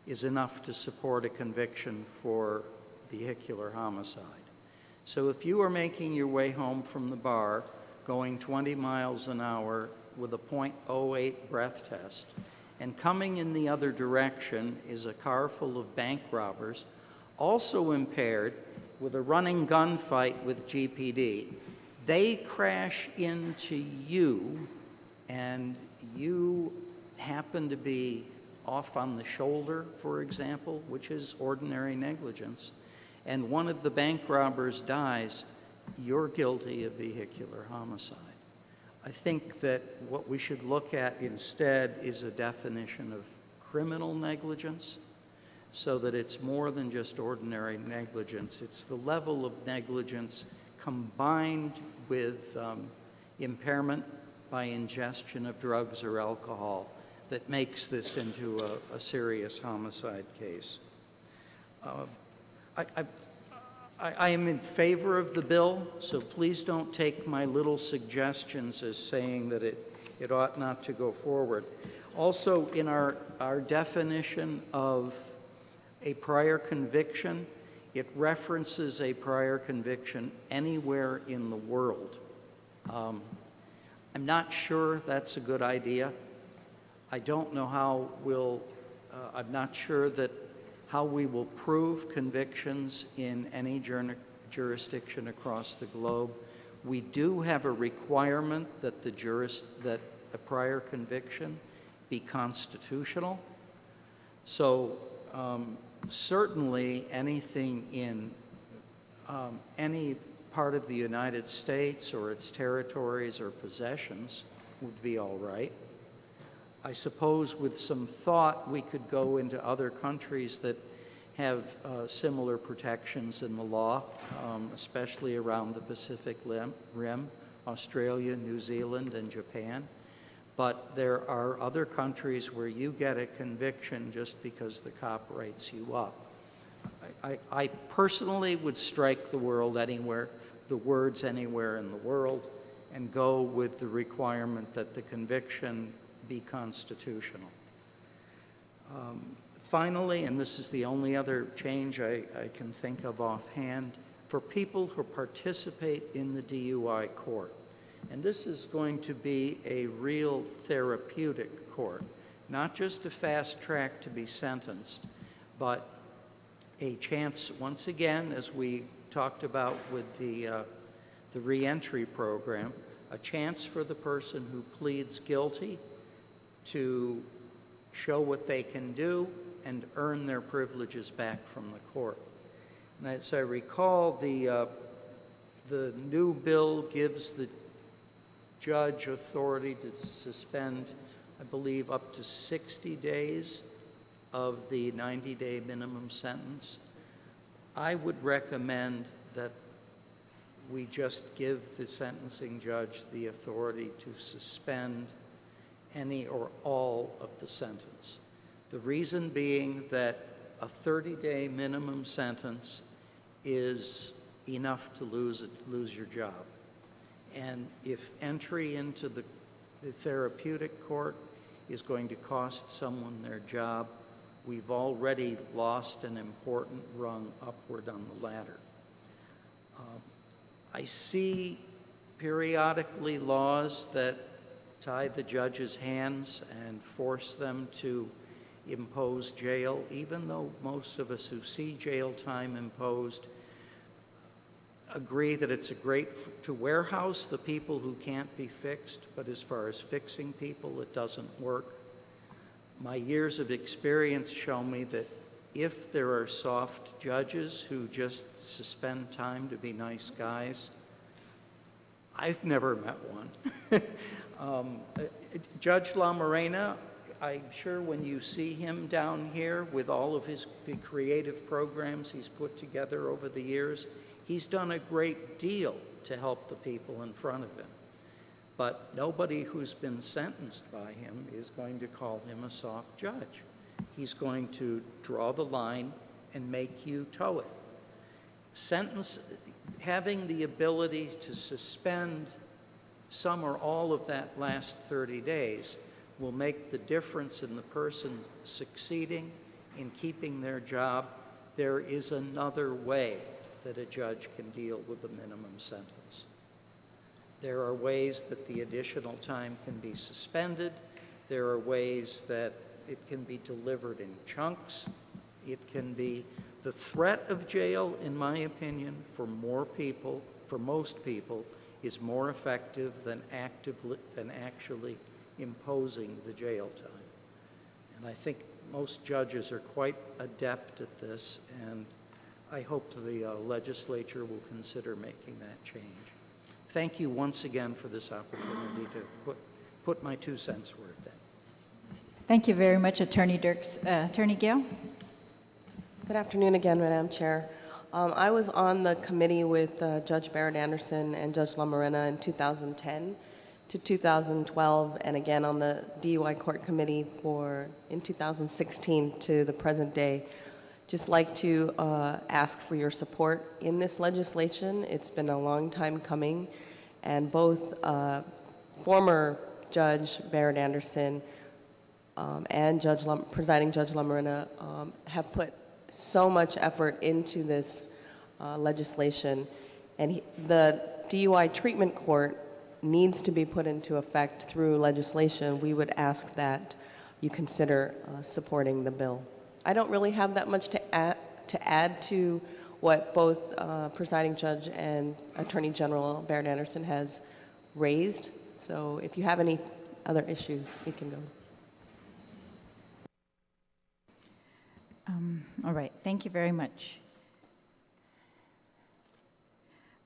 is enough to support a conviction for vehicular homicide. So if you are making your way home from the bar, going 20 miles an hour with a .08 breath test, and coming in the other direction is a car full of bank robbers, also impaired, with a running gunfight with GPD, they crash into you, and you happen to be off on the shoulder, for example, which is ordinary negligence, and one of the bank robbers dies, you're guilty of vehicular homicide. I think that what we should look at instead is a definition of criminal negligence, so that it's more than just ordinary negligence. It's the level of negligence combined with impairment by ingestion of drugs or alcohol that makes this into a serious homicide case. I am in favor of the bill, so please don't take my little suggestions as saying that it ought not to go forward. Also, in our definition of a prior conviction, it references a prior conviction anywhere in the world. I'm not sure that's a good idea. I don't know how I'm not sure that how we will prove convictions in any jurisdiction across the globe. We do have a requirement that that a prior conviction be constitutional. So certainly anything in any part of the United States or its territories or possessions would be all right. I suppose with some thought we could go into other countries that have similar protections in the law, especially around the Pacific Rim, Australia, New Zealand, and Japan. But there are other countries where you get a conviction just because the cop writes you up. I personally would strike the words anywhere in the world and go with the requirement that the conviction be constitutional. Finally, and this is the only other change I can think of offhand, for people who participate in the DUI court, and this is going to be a real therapeutic court, not just a fast track to be sentenced, but a chance, once again, as we talked about with the reentry program, a chance for the person who pleads guilty to show what they can do and earn their privileges back from the court. And as I recall, the new bill gives the judge authority to suspend, I believe, up to 60 days of the 90-day minimum sentence. I would recommend that we just give the sentencing judge the authority to suspend any or all of the sentence. The reason being that a 30-day minimum sentence is enough to lose your job. And if entry into the therapeutic court is going to cost someone their job, we've already lost an important rung upward on the ladder. I see periodically laws that tie the judge's hands and force them to impose jail, even though most of us who see jail time imposed agree that it's to warehouse the people who can't be fixed, but as far as fixing people, it doesn't work. My years of experience show me that if there are soft judges who just suspend time to be nice guys, I've never met one. Judge La Morena, I'm sure when you see him down here with all of the creative programs he's put together over the years, he's done a great deal to help the people in front of him. But nobody who's been sentenced by him is going to call him a soft judge. He's going to draw the line and make you toe it. Having the ability to suspend some or all of that last 30 days will make the difference in the person succeeding in keeping their job. There is another way that a judge can deal with a minimum sentence. There are ways that the additional time can be suspended. There are ways that it can be delivered in chunks. It can be the threat of jail, in my opinion, for most people, is more effective than actually imposing the jail time. And I think most judges are quite adept at this, and I hope the legislature will consider making that change. Thank you once again for this opportunity to put my 2 cents worth in. Thank you very much, Attorney Dirks. Attorney Gale? Good afternoon again, Madam Chair. I was on the committee with Judge Barrett Anderson and Judge La Morena in 2010 to 2012, and again on the DUI Court Committee in 2016 to the present day. Just like to ask for your support in this legislation. It's been a long time coming, and both former Judge Barrett Anderson and Presiding Judge La Morena have put so much effort into this legislation, and the DUI treatment court needs to be put into effect through legislation. We would ask that you consider supporting the bill. I don't really have that much to add to what both Presiding Judge and Attorney General Barrett Anderson has raised. So if you have any other issues, we can go. All right, thank you very much.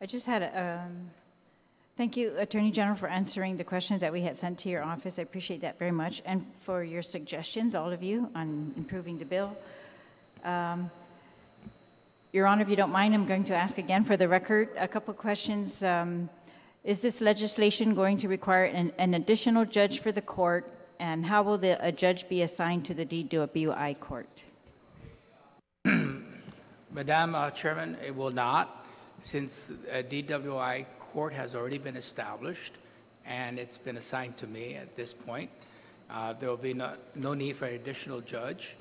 I just had thank you, Attorney General, for answering the questions that we had sent to your office. I appreciate that very much, and for your suggestions, all of you, on improving the bill. Your Honor, if you don't mind, I'm going to ask again for the record a couple questions. Is this legislation going to require an additional judge for the court, and how will a judge be assigned to the DWI court? Madam Chairman, it will not, since a DWI court has already been established and it's been assigned to me at this point. There will be no need for an additional judge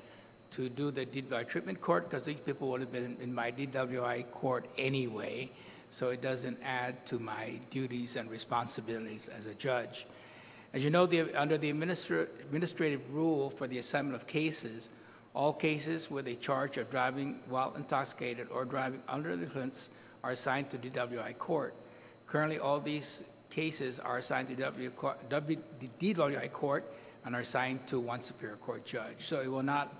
to do the DWI treatment court, because these people would have been in my DWI court anyway, so it doesn't add to my duties and responsibilities as a judge. As you know, under the administrative rule for the assignment of cases, all cases with a charge of driving while intoxicated or driving under the influence are assigned to DWI court. Currently, all these cases are assigned to DWI court and are assigned to one Superior Court judge. So it will not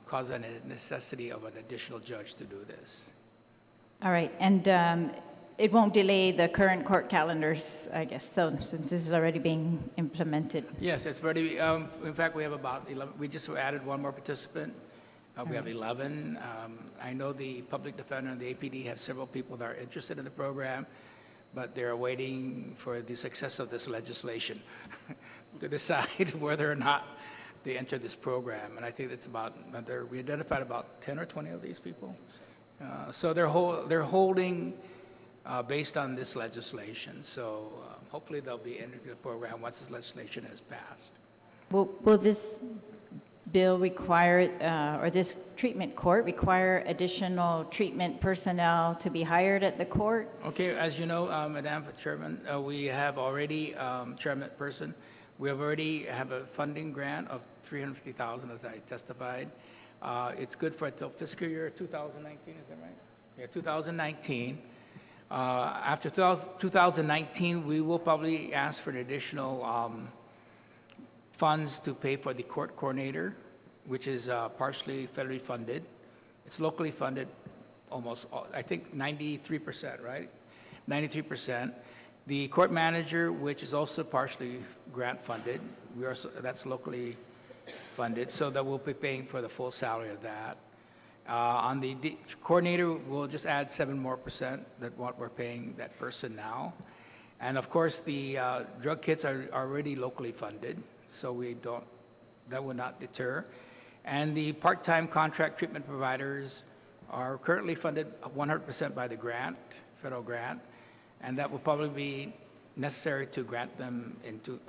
cause a necessity of an additional judge to do this. All right, and it won't delay the current court calendars, I guess, so since this is already being implemented. Yes, it's already, in fact, we have about 11, we just added one more participant. We have 11. I know the public defender and the APD have several people that are interested in the program, but they're waiting for the success of this legislation to decide whether or not they enter this program. And I think it's about, we identified about 10 or 20 of these people. So they're holding based on this legislation. So hopefully they'll be entering the program once this legislation has passed. Will this bill require, or this treatment court require additional treatment personnel to be hired at the court? Okay, as you know, Madam Chairman, we have already, Chairperson, we have already have a funding grant of $350,000, as I testified. It's good for until fiscal year 2019, is that right? Yeah, 2019. After 2019, we will probably ask for an additional funds to pay for the court coordinator, which is partially federally funded. It's locally funded almost, I think 93%, right? 93%. The court manager, which is also partially grant funded, that's locally funded, so that we'll be paying for the full salary of that. On the coordinator, we'll just add 7% more than what we're paying that person now. And of course, the drug kits are already locally funded, so that will not deter. And the part-time contract treatment providers are currently funded 100% by the grant, federal grant, and that will probably be necessary to grant them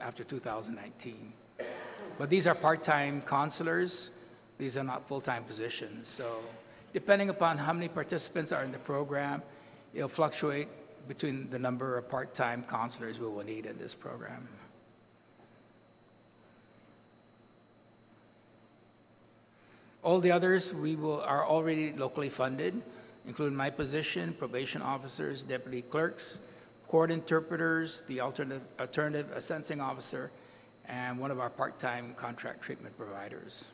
after 2019. But these are part-time counselors. These are not full-time positions. So depending upon how many participants are in the program, it'll fluctuate between the number of part-time counselors we will need in this program. All the others are already locally funded, including my position, probation officers, deputy clerks, court interpreters, the alternative sentencing officer, and one of our part-time contract treatment providers.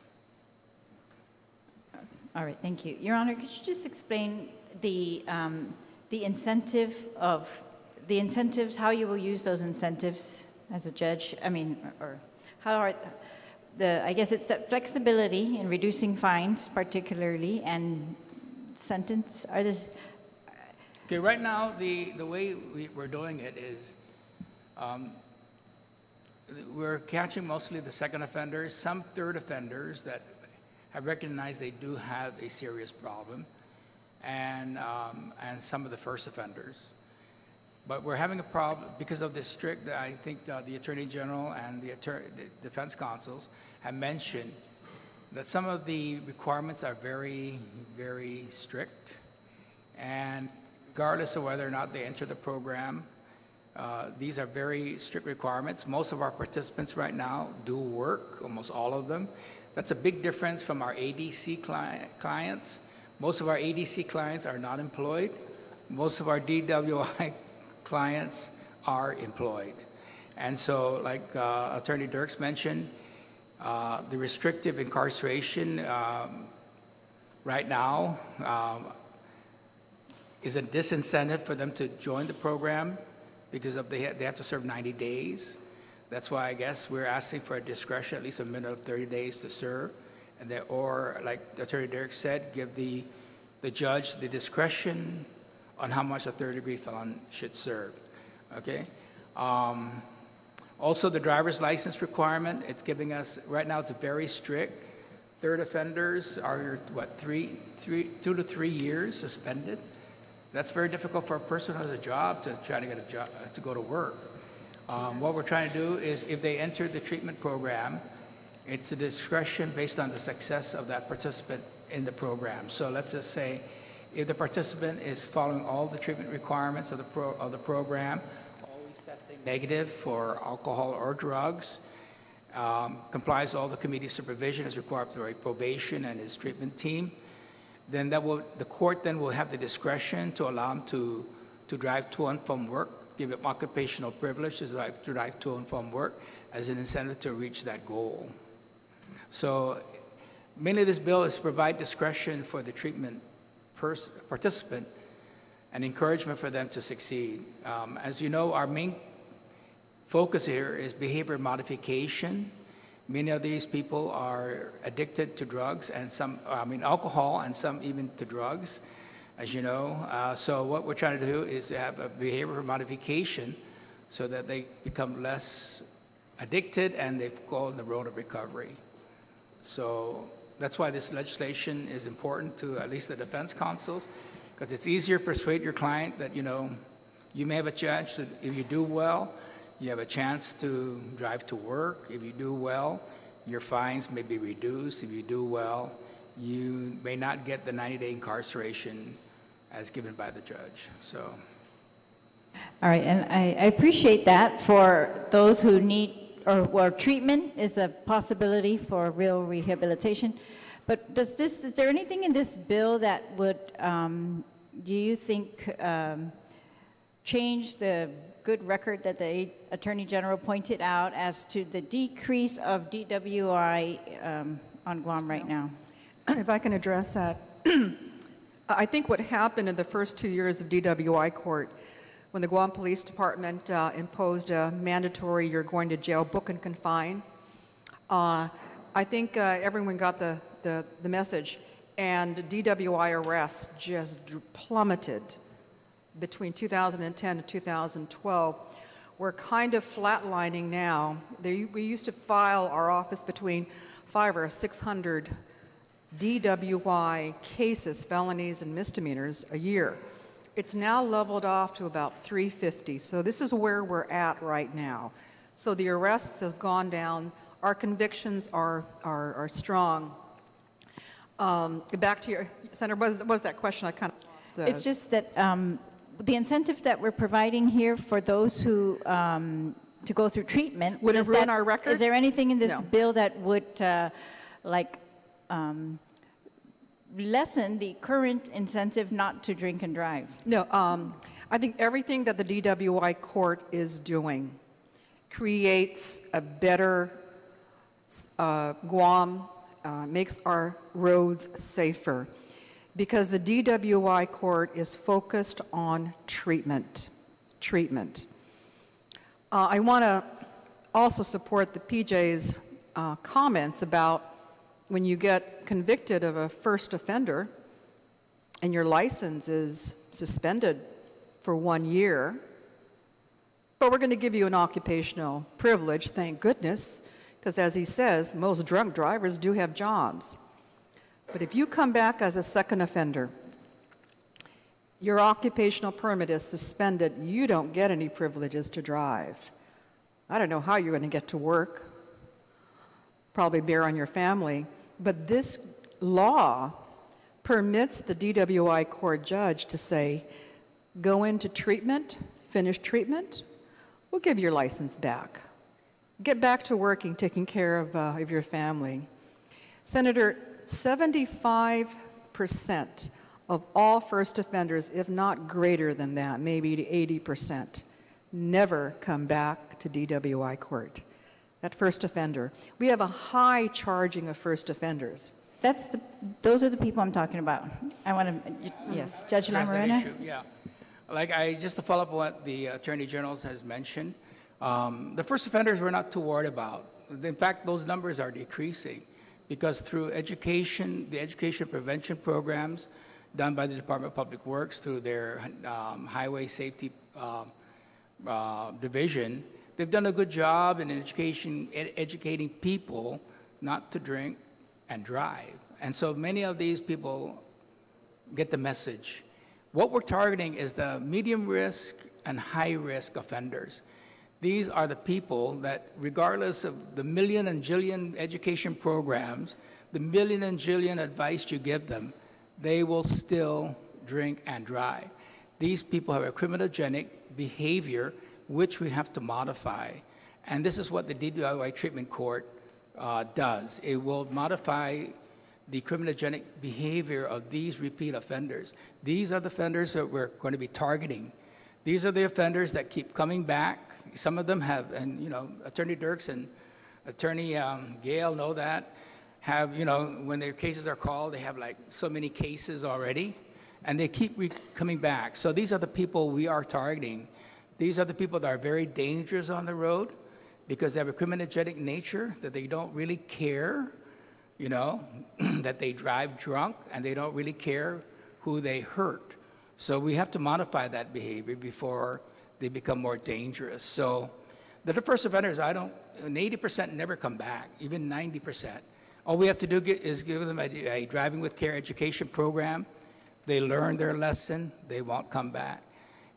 All right, thank you. Your Honor, could you just explain the incentives, how you will use those incentives as a judge? I mean, or how are I guess it's that flexibility in reducing fines, particularly, and sentence. Okay, right now, the way we're doing it is we're catching mostly the second offenders, some third offenders that have recognized they do have a serious problem, and some of the first offenders. But we're having a problem because of this strict, I think the Attorney General and the defense counsels have mentioned that some of the requirements are very, very strict. And regardless of whether or not they enter the program, these are very strict requirements. Most of our participants right now do work, almost all of them. That's a big difference from our ADC clients. Most of our ADC clients are not employed. Most of our DWI clients are employed. And so, like Attorney Dirks mentioned, the restrictive incarceration right now is a disincentive for them to join the program because they have to serve 90 days. That's why I guess we're asking for a discretion, at least a minimum of 30 days to serve, and or like Attorney Dirks said, give the the judge the discretion on how much a third-degree felon should serve. Okay. Also, the driver's license requirement, it's giving us, right now it's very strict. Third offenders are, what, 2 to 3 years suspended. That's very difficult for a person who has a job to try to get a job, to go to work. What we're trying to do is if they enter the treatment program, it's a discretion based on the success of that participant in the program. So let's just say if the participant is following all the treatment requirements of the program, always testing negative for alcohol or drugs, complies with all the committee supervision as required by probation and his treatment team, then the court then will have the discretion to allow him to drive to and from work, give him occupational privilege to drive to and from work as an incentive to reach that goal. So mainly this bill is to provide discretion for the treatment participant and encouragement for them to succeed. As you know, our main focus here is behavior modification. Many of these people are addicted to drugs and alcohol and some even to drugs, as you know. So what we're trying to do is to have a behavior modification so that they become less addicted and they go on the road of recovery. So that's why this legislation is important to at least the defense counsels, because it's easier to persuade your client that, you may have a chance that if you do well, you have a chance to drive to work. If you do well, your fines may be reduced. If you do well, you may not get the 90-day incarceration as given by the judge. So. All right, and I appreciate that for those who need or where treatment is a possibility for real rehabilitation. But is there anything in this bill that would, do you think, change the good record that the Attorney General pointed out as to the decrease of DWI on Guam right now? If I can address that. I think what happened in the first 2 years of DWI court, when the Guam Police Department imposed a mandatory you're going to jail, book and confine, I think everyone got the message, and DWI arrests just plummeted between 2010 and 2012. We're kind of flatlining now. We used to file our office between 500 or 600 DWI cases, felonies and misdemeanors a year. It's now leveled off to about 350. So this is where we're at right now. So the arrests has gone down. Our convictions are strong. Back to your, Senator, what was that question? I kind of lost. It's just that the incentive that we're providing here for those who to go through treatment. Would it ruin our record? Is there anything in this bill that would lessen the current incentive not to drink and drive? No, I think everything that the DWI court is doing creates a better Guam, makes our roads safer, because the DWI court is focused on treatment. I want to also support the PJ's comments about when you get convicted of a first offender and your license is suspended for 1 year, but we're going to give you an occupational privilege, thank goodness, because as he says, most drunk drivers do have jobs. But if you come back as a second offender, your occupational permit is suspended, you don't get any privileges to drive. I don't know how you're going to get to work, probably bear on your family, but this law permits the DWI court judge to say, go into treatment, finish treatment, we'll give your license back. Get back to working, taking care of your family. Senator, 75% of all first offenders, if not greater than that, maybe to 80%, never come back to DWI court. That first offender. We have a high charging of first offenders. Those are the people I'm talking about. I want to, yes, Judge Lamarena? Yeah. Just to follow up on what the Attorney General has mentioned, the first offenders we're not too worried about. In fact, those numbers are decreasing because through education, the education prevention programs, done by the Department of Public Works through their highway safety division. They've done a good job in educating people not to drink and drive. And so many of these people get the message. What we're targeting is the medium risk and high risk offenders. These are the people that, regardless of the million and jillion education programs, the million and jillion advice you give them, they will still drink and drive. These people have a criminogenic behavior which we have to modify. And this is what the DWI treatment court does. It will modify the criminogenic behavior of these repeat offenders. These are the offenders that we're going to be targeting. These are the offenders that keep coming back. Some of them have, and you know, Attorney Dirks and Attorney Gale know that, have, you know, when their cases are called, they have like so many cases already, and they keep coming back. So these are the people we are targeting. These are the people that are very dangerous on the road because they have a criminogenic nature, that they don't really care, you know, that they drive drunk and they don't really care who they hurt. So we have to modify that behavior before they become more dangerous. So the first offenders, 80% never come back, even 90%. All we have to do is give them a driving with care education program. They learn their lesson, they won't come back.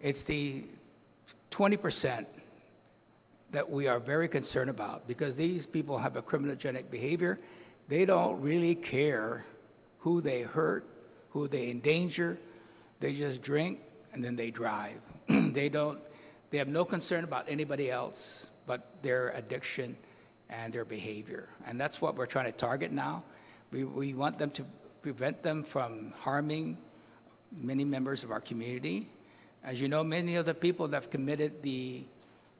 It's the 20% that we are very concerned about because these people have a criminogenic behavior. They don't really care who they hurt, who they endanger. They just drink and then they drive. They have no concern about anybody else but their addiction and their behavior. And that's what we're trying to target now. We want them to prevent them from harming many members of our community. As you know, many of the people that have committed the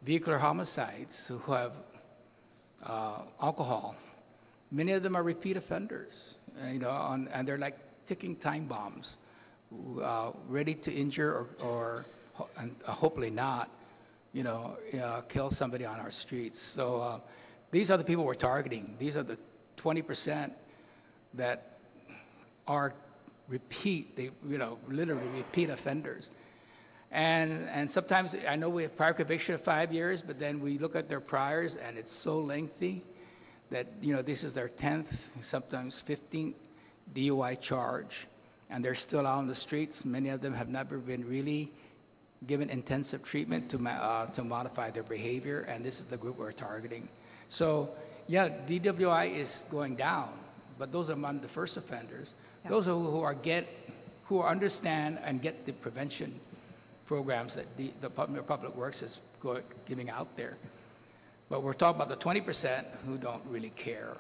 vehicular homicides who have alcohol, many of them are repeat offenders, you know, and they're like ticking time bombs, ready to injure or hopefully not, you know, kill somebody on our streets. So these are the people we're targeting. These are the 20% that are literally repeat offenders. And sometimes, I know we have prior conviction of 5 years, but then we look at their priors and it's so lengthy that, you know, this is their 10th, sometimes 15th DUI charge, and they're still out on the streets. Many of them have never been really given intensive treatment to modify their behavior, and this is the group we're targeting. So, yeah, DWI is going down, but those are among the first offenders. Yeah. Those are who understand and get the prevention programs that the Department of Public Works is giving out there. But we're talking about the 20% who don't really care,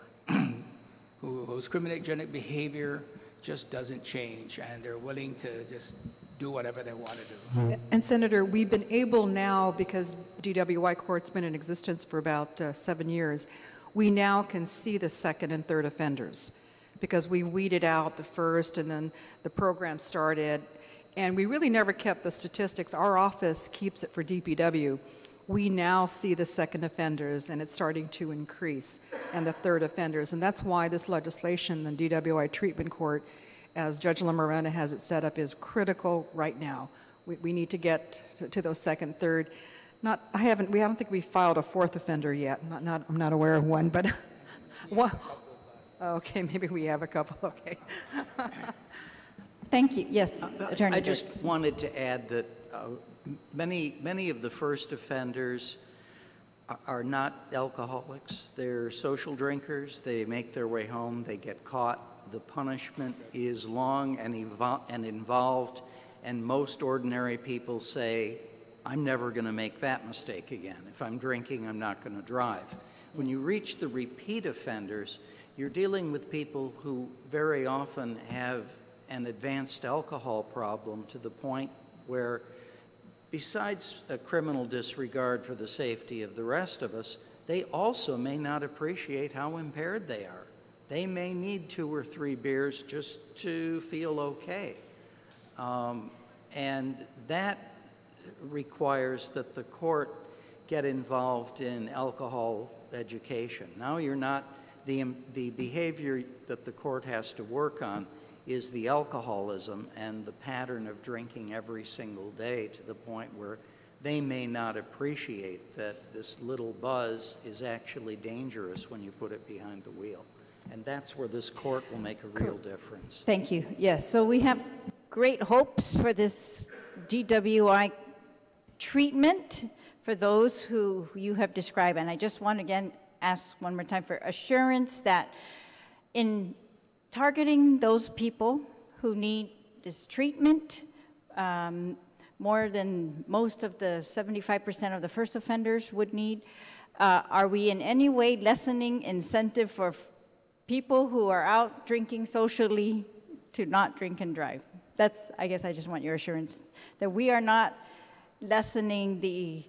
whose criminogenic behavior just doesn't change, and they're willing to just do whatever they want to do. And Senator, we've been able now, because DWI court's been in existence for about 7 years, we now can see the second and third offenders because we weeded out the first and then the program started. And we really never kept the statistics. Our office keeps it for DPW. We now see the second offenders, and it's starting to increase, and the third offenders. And that's why this legislation, the DWI treatment court, as Judge LaMorena has it set up, is critical right now. We need to get to those second, third. I don't think we filed a fourth offender yet. I'm not aware of one, but okay, maybe we have a couple. Okay. Thank you. Yes, Attorney I Dirks. just wanted to add that many of the first offenders are not alcoholics. They're social drinkers. They make their way home. They get caught. The punishment is long and involved, and most ordinary people say, I'm never going to make that mistake again. If I'm drinking, I'm not going to drive. When you reach the repeat offenders, you're dealing with people who very often have an advanced alcohol problem to the point where, besides a criminal disregard for the safety of the rest of us, they also may not appreciate how impaired they are. They may need 2 or 3 beers just to feel okay. And that requires that the court get involved in alcohol education. Now you're not, the behavior that the court has to work on is the alcoholism and the pattern of drinking every single day to the point where they may not appreciate that this little buzz is actually dangerous when you put it behind the wheel. And that's where this court will make a real difference. Thank you. Yes, so we have great hopes for this DWI treatment for those who you have described. And I just want to again ask one more time for assurance that in targeting those people who need this treatment, more than most of the 75% of the first offenders would need, are we in any way lessening incentive for people who are out drinking socially to not drink and drive? That's, I guess I just want your assurance that we are not lessening the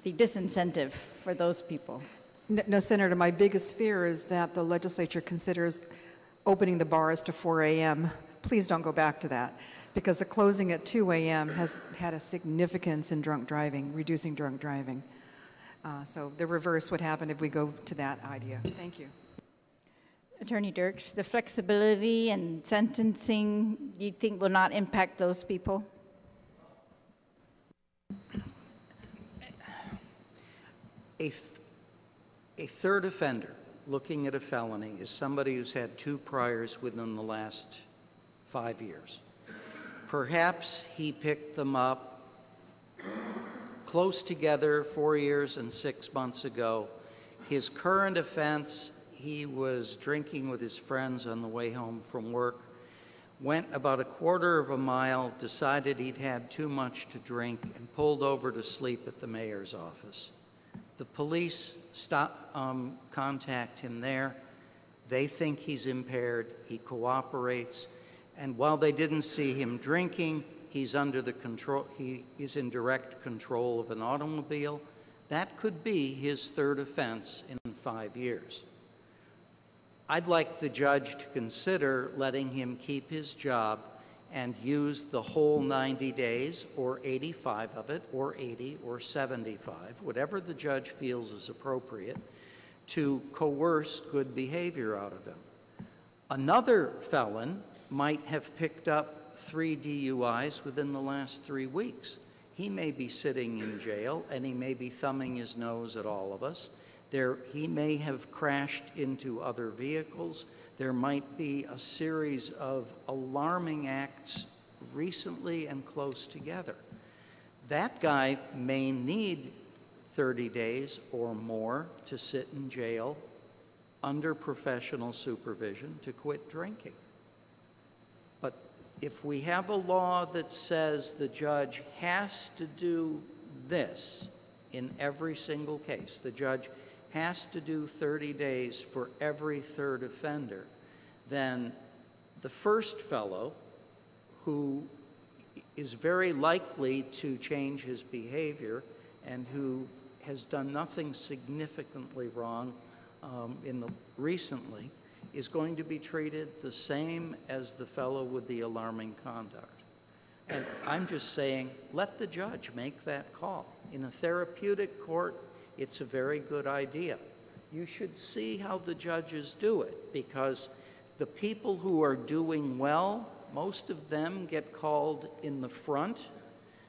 disincentive for those people. No, Senator, my biggest fear is that the legislature considers opening the bars to 4 a.m. Please don't go back to that, because the closing at 2 a.m. has had a significance in drunk driving, reducing drunk driving. So the reverse would happen if we go to that idea. Thank you. Attorney Dirks, the flexibility and sentencing, you think will not impact those people? A third offender looking at a felony is somebody who's had 2 priors within the last 5 years. Perhaps he picked them up close together 4 years and 6 months ago. His current offense, he was drinking with his friends on the way home from work, went about a quarter of a mile, decided he'd had too much to drink, and pulled over to sleep at the mayor's office. The police contact him there. They think he's impaired. He cooperates. And while they didn't see him drinking, he's under the control, he is in direct control of an automobile. That could be his third offense in 5 years. I'd like the judge to consider letting him keep his job and use the whole 90 days, or 85 of it, or 80, or 75, whatever the judge feels is appropriate, to coerce good behavior out of him. Another felon might have picked up 3 DUIs within the last 3 weeks. He may be sitting in jail, and he may be thumbing his nose at all of us. He may have crashed into other vehicles. There might be a series of alarming acts recently and close together. That guy may need 30 days or more to sit in jail under professional supervision to quit drinking. But if we have a law that says the judge has to do this in every single case, the judge has to do 30 days for every third offender, then the first fellow, who is very likely to change his behavior and who has done nothing significantly wrong recently, is going to be treated the same as the fellow with the alarming conduct. And I'm just saying, let the judge make that call. In a therapeutic court, it's a very good idea. You should see how the judges do it, because the people who are doing well, most of them get called in the front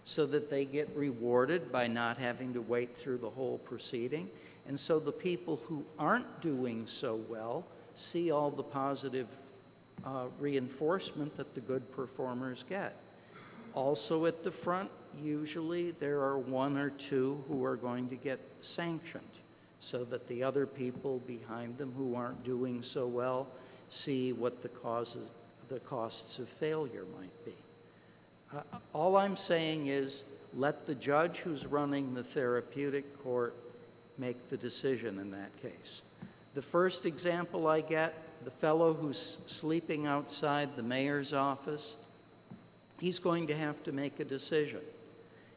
so that they get rewarded by not having to wait through the whole proceeding. And so the people who aren't doing so well see all the positive reinforcement that the good performers get. Also at the front, usually there are 1 or 2 who are going to get sanctioned so that the other people behind them who aren't doing so well see what the costs of failure might be. All I'm saying is let the judge who's running the therapeutic court make the decision in that case. The first example I get, the fellow who's sleeping outside the mayor's office, he's going to have to make a decision.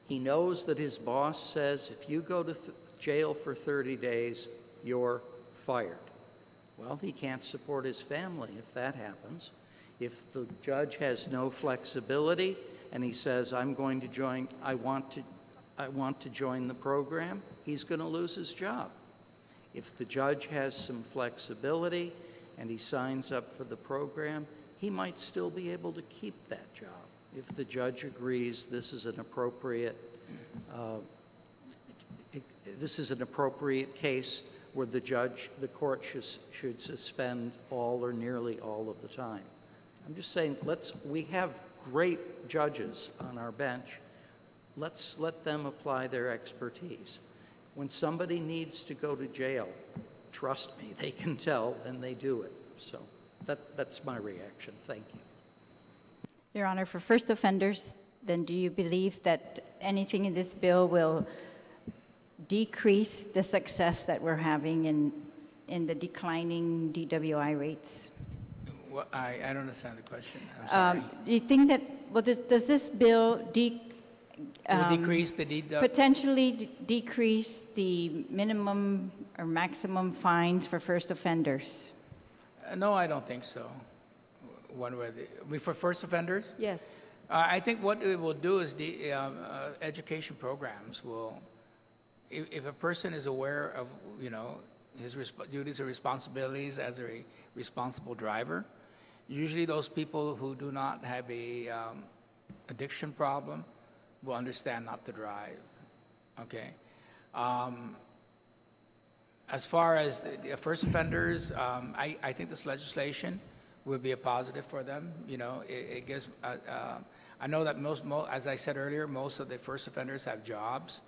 He knows that his boss says, if you go to jail for 30 days, you're fired. Well, he can't support his family if that happens. If the judge has no flexibility and he says, I want to join the program, he's going to lose his job. If the judge has some flexibility and he signs up for the program, he might still be able to keep that job if the judge agrees this is an appropriate case where the court should suspend all or nearly all of the time. I'm just saying, we have great judges on our bench. Let's let them apply their expertise. When somebody needs to go to jail, trust me, they can tell and they do it. So that's my reaction. Thank you. Your Honor, for first offenders, then do you believe that anything in this bill will decrease the success that we're having in the declining DWI rates? Well, I don't understand the question. I'm sorry. Do you think that, well, does this bill decrease the potentially decrease the minimum or maximum fines for first offenders? No, I don't think so. For first offenders? Yes. I think what it will do is the education programs will, if a person is aware of, his duties or responsibilities as a responsible driver, usually those people who do not have a addiction problem will understand not to drive. Okay. As far as the first offenders, I think this legislation will be a positive for them. It gives. I know that as I said earlier, most of the first offenders have jobs,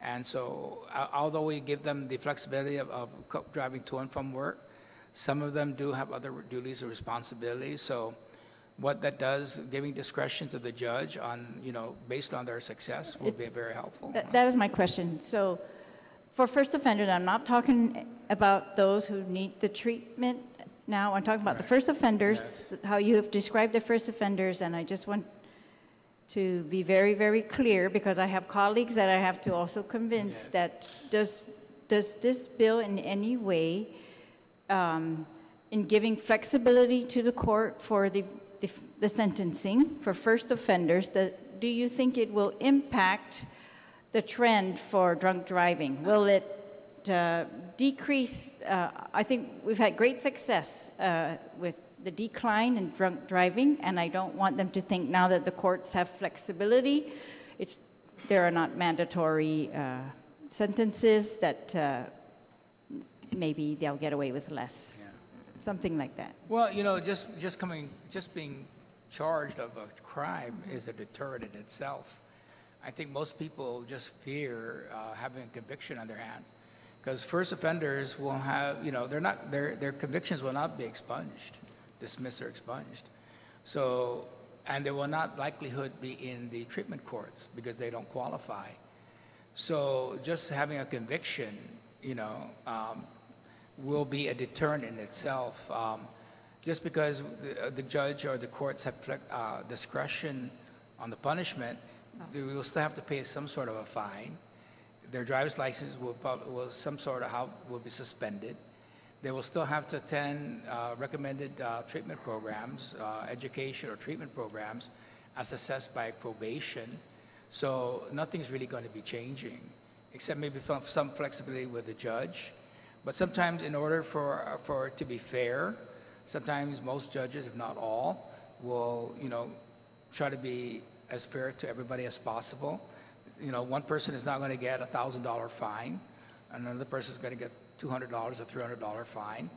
and so although we give them the flexibility of driving to and from work, some of them do have other duties or responsibilities. So, what that does, giving discretion to the judge on, based on their success, will be very helpful. That is my question. So, for first offenders, I'm not talking about those who need the treatment now. I'm talking about the first offenders, how you have described the first offenders, and I just want to be very, very clear, because I have colleagues that I have to also convince that does this bill in any way, in giving flexibility to the court for the sentencing for first offenders, do you think it will impact the trend for drunk driving? Will it decrease? I think we've had great success with the decline in drunk driving, and I don't want them to think now that the courts have flexibility, there are not mandatory sentences, that maybe they'll get away with less. Something like that. Well, just being charged of a crime is a deterrent in itself. I think most people just fear having a conviction on their hands, because first offenders will have, their convictions will not be dismissed or expunged. So, and they will not likelihood be in the treatment courts because they don't qualify. So, just having a conviction, will be a deterrent in itself. Just because the judge or the courts have discretion on the punishment, they will still have to pay some sort of a fine. Their driver's license will be suspended. They will still have to attend recommended treatment programs, education or treatment programs, as assessed by probation. So nothing's really going to be changing, except maybe some flexibility with the judge. But sometimes, in order for it to be fair, sometimes most judges, if not all, will try to be as fair to everybody as possible. One person is not going to get a $1,000 fine, and another person is going to get $200 or $300 fine.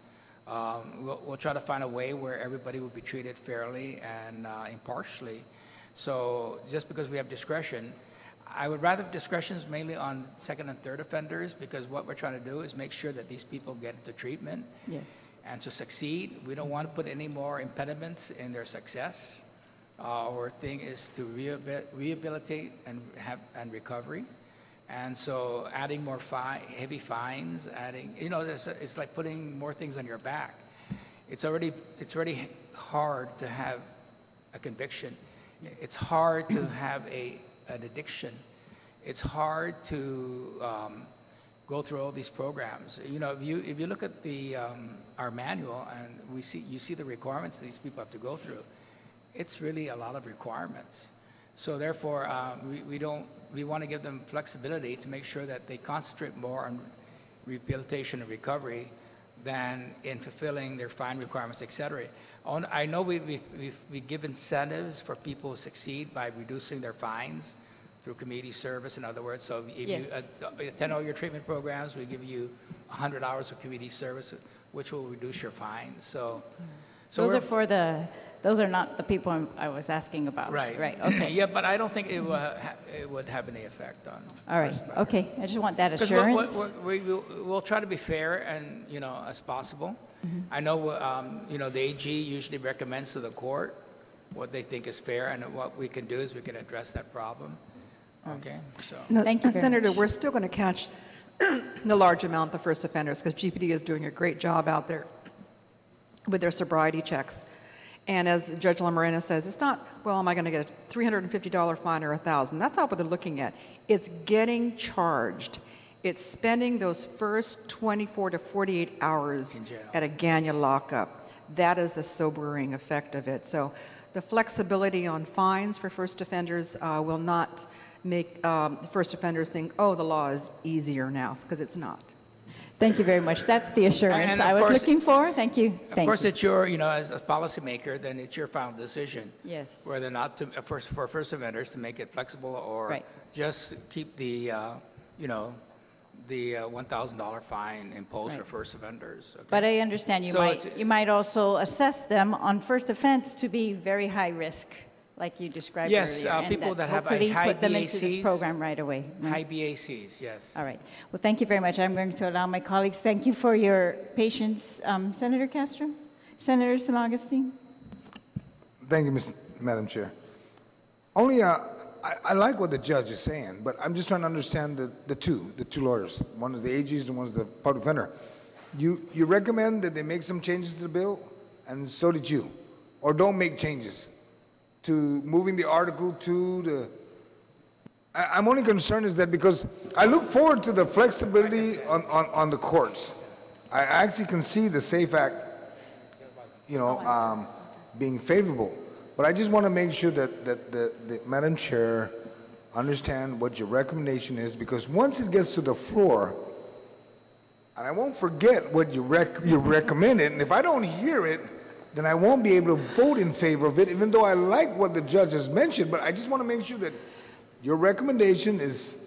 We'll try to find a way where everybody will be treated fairly and impartially. So just because we have discretion, I would rather have discretions mainly on second and third offenders, because what we're trying to do is make sure that these people get into treatment. Yes. And to succeed, we don't want to put any more impediments in their success. Our thing is to rehabilitate and recovery. And so adding more heavy fines, it's like putting more things on your back. It's already hard to have a conviction. It's hard to have an addiction. It's hard to go through all these programs. If you look at our manual, and you see the requirements these people have to go through, it's really a lot of requirements. So therefore, we want to give them flexibility to make sure that they concentrate more on rehabilitation and recovery than in fulfilling their fine requirements, etc. I know we give incentives for people who succeed by reducing their fines through community service. In other words, so if you attend all your treatment programs, we give you 100 hours of community service, which will reduce your fines. So those are not the people I was asking about. Right. Right. Okay. Yeah, but I don't think it would have any effect on. All right. Okay. I just want that assurance. We'll try to be fair and as possible. Mm-hmm. I know the AG usually recommends to the court what they think is fair, and what we can do is we can address that problem. Okay. So thank you, Senator. We're still going to catch the large amount of first offenders because GPD is doing a great job out there with their sobriety checks. And as Judge Lamarena says, it's not, well, am I going to get a $350 fine or $1,000? That's not what they're looking at. It's getting charged. It's spending those first 24 to 48 hours at a Ganya lockup. That is the sobering effect of it. So the flexibility on fines for first offenders will not make first offenders think, oh, the law is easier now, because it's not. Thank you very much. That's the assurance I was looking for. Thank you. Of course, it's your, as a policymaker, then it's your final decision. Yes. Whether or not for first offenders to make it flexible or just keep the, the $1,000 fine imposed for first offenders. Okay? But I understand you might also assess them on first offense to be very high risk, like you described earlier. Yes, people that have hopefully high put them BACs, into this program right away. High BACs, yes. All right. Well, thank you very much. I'm going to allow my colleagues. Thank you for your patience. Senator Castro? Senator San Augustine? Thank you, Madam Chair. Only, I like what the judge is saying, but I'm just trying to understand the two lawyers. One is the AGs and one is the public defender. You recommend that they make some changes to the bill, and so did you, or don't make changes to moving the article to the... I'm only concerned is that because I look forward to the flexibility on the courts. I actually can see the SAFE Act, being favorable. But I just want to make sure that the Madam Chair understand what your recommendation is, because once it gets to the floor, and I won't forget what you recommended, and if I don't hear it, then I won't be able to vote in favor of it, even though I like what the judge has mentioned. But I just want to make sure that your recommendation is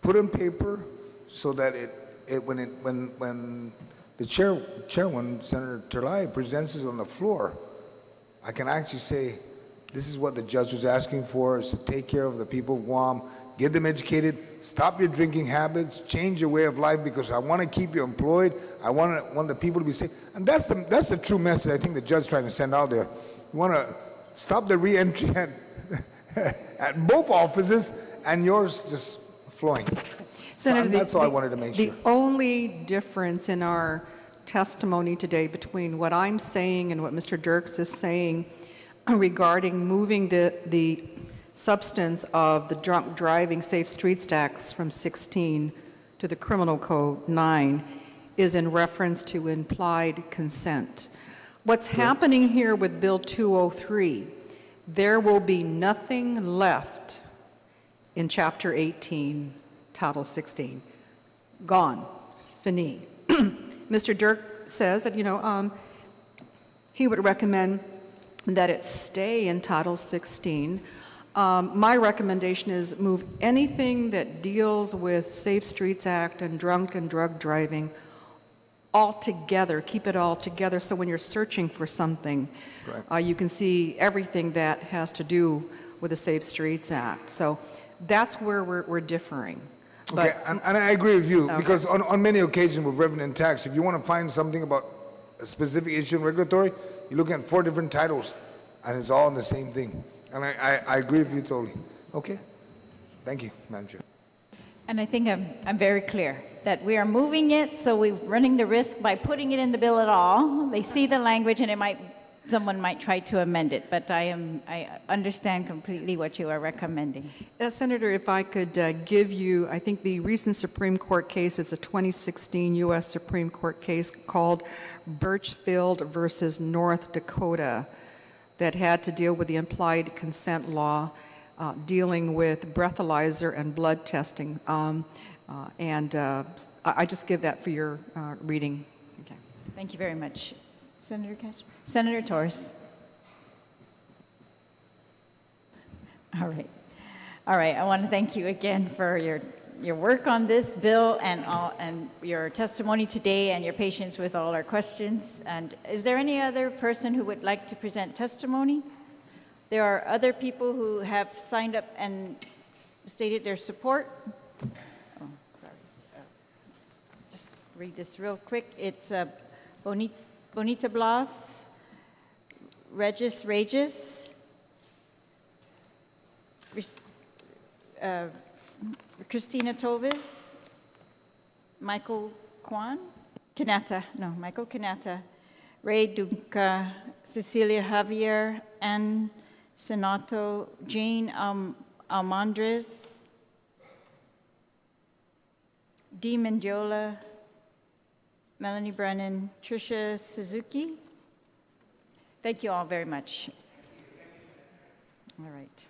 put on paper so that when the chairwoman, Senator Terlaje, presents it on the floor, I can actually say, this is what the judge was asking for, is to take care of the people of Guam, get them educated, stop your drinking habits, change your way of life, because I want to keep you employed. I want the people to be safe. And that's the true message I think the judge is trying to send out there. You want to stop the re-entry at both offices, and yours just flowing. Senator, so that's all I wanted to make sure. The only difference in our testimony today between what I'm saying and what Mr. Dirks is saying regarding moving the substance of the drunk driving safe streets tax from 16 to the criminal code 9 is in reference to implied consent. What's happening here with Bill 203, there will be nothing left in Chapter 18, Title 16. Gone. Fini. Mr. Dirk says that, he would recommend that it stay in Title 16. My recommendation is move anything that deals with Safe Streets Act and drunk and drug driving all together, keep it all together, so when you're searching for something, you can see everything that has to do with the Safe Streets Act. So that's where we're differing. Okay, and I agree with you, because on many occasions with revenue and tax, if you want to find something about a specific issue in regulatory, you're looking at 4 different titles, and it's all in the same thing. And I agree with you totally. Okay, thank you, Madam Chair. And I think I'm very clear that we are moving it, so we're running the risk by putting it in the bill at all. They see the language, and someone might try to amend it, but I understand completely what you are recommending. Senator, if I could give you, I think the recent Supreme Court case, it's a 2016 U.S. Supreme Court case called Birchfield versus North Dakota that had to deal with the implied consent law dealing with breathalyzer and blood testing. I just give that for your reading. Okay. Thank you very much. Senator Castro? Senator Torres? All right. All right, I want to thank you again for your work on this bill and your testimony today and your patience with all our questions. And is there any other person who would like to present testimony? There are other people who have signed up and stated their support. Oh, sorry. Just read this real quick. It's Bonita Blas, Regis Regis, Christina Tovis, Michael Michael Kanata, Ray Dunca, Cecilia Javier, Ann Senato, Jane Almandres, Dee Mendiola, Melanie Brennan, Tricia Suzuki. Thank you all very much. All right.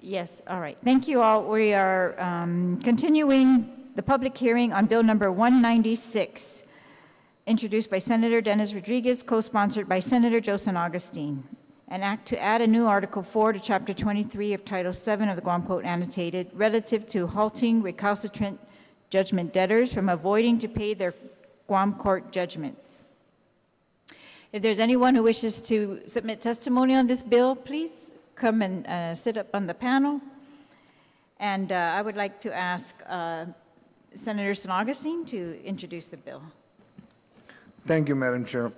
Yes, all right. Thank you all. We are continuing the public hearing on Bill number 196, introduced by Senator Dennis Rodriguez, co-sponsored by Senator Joe San Augustine. An act to add a new Article 4 to Chapter 23 of Title 7 of the Guam Code Annotated relative to halting recalcitrant judgment debtors from avoiding to pay their Guam court judgments. If there's anyone who wishes to submit testimony on this bill, please come and sit up on the panel. And I would like to ask Senator San Augustine to introduce the bill. Thank you, Madam Chair,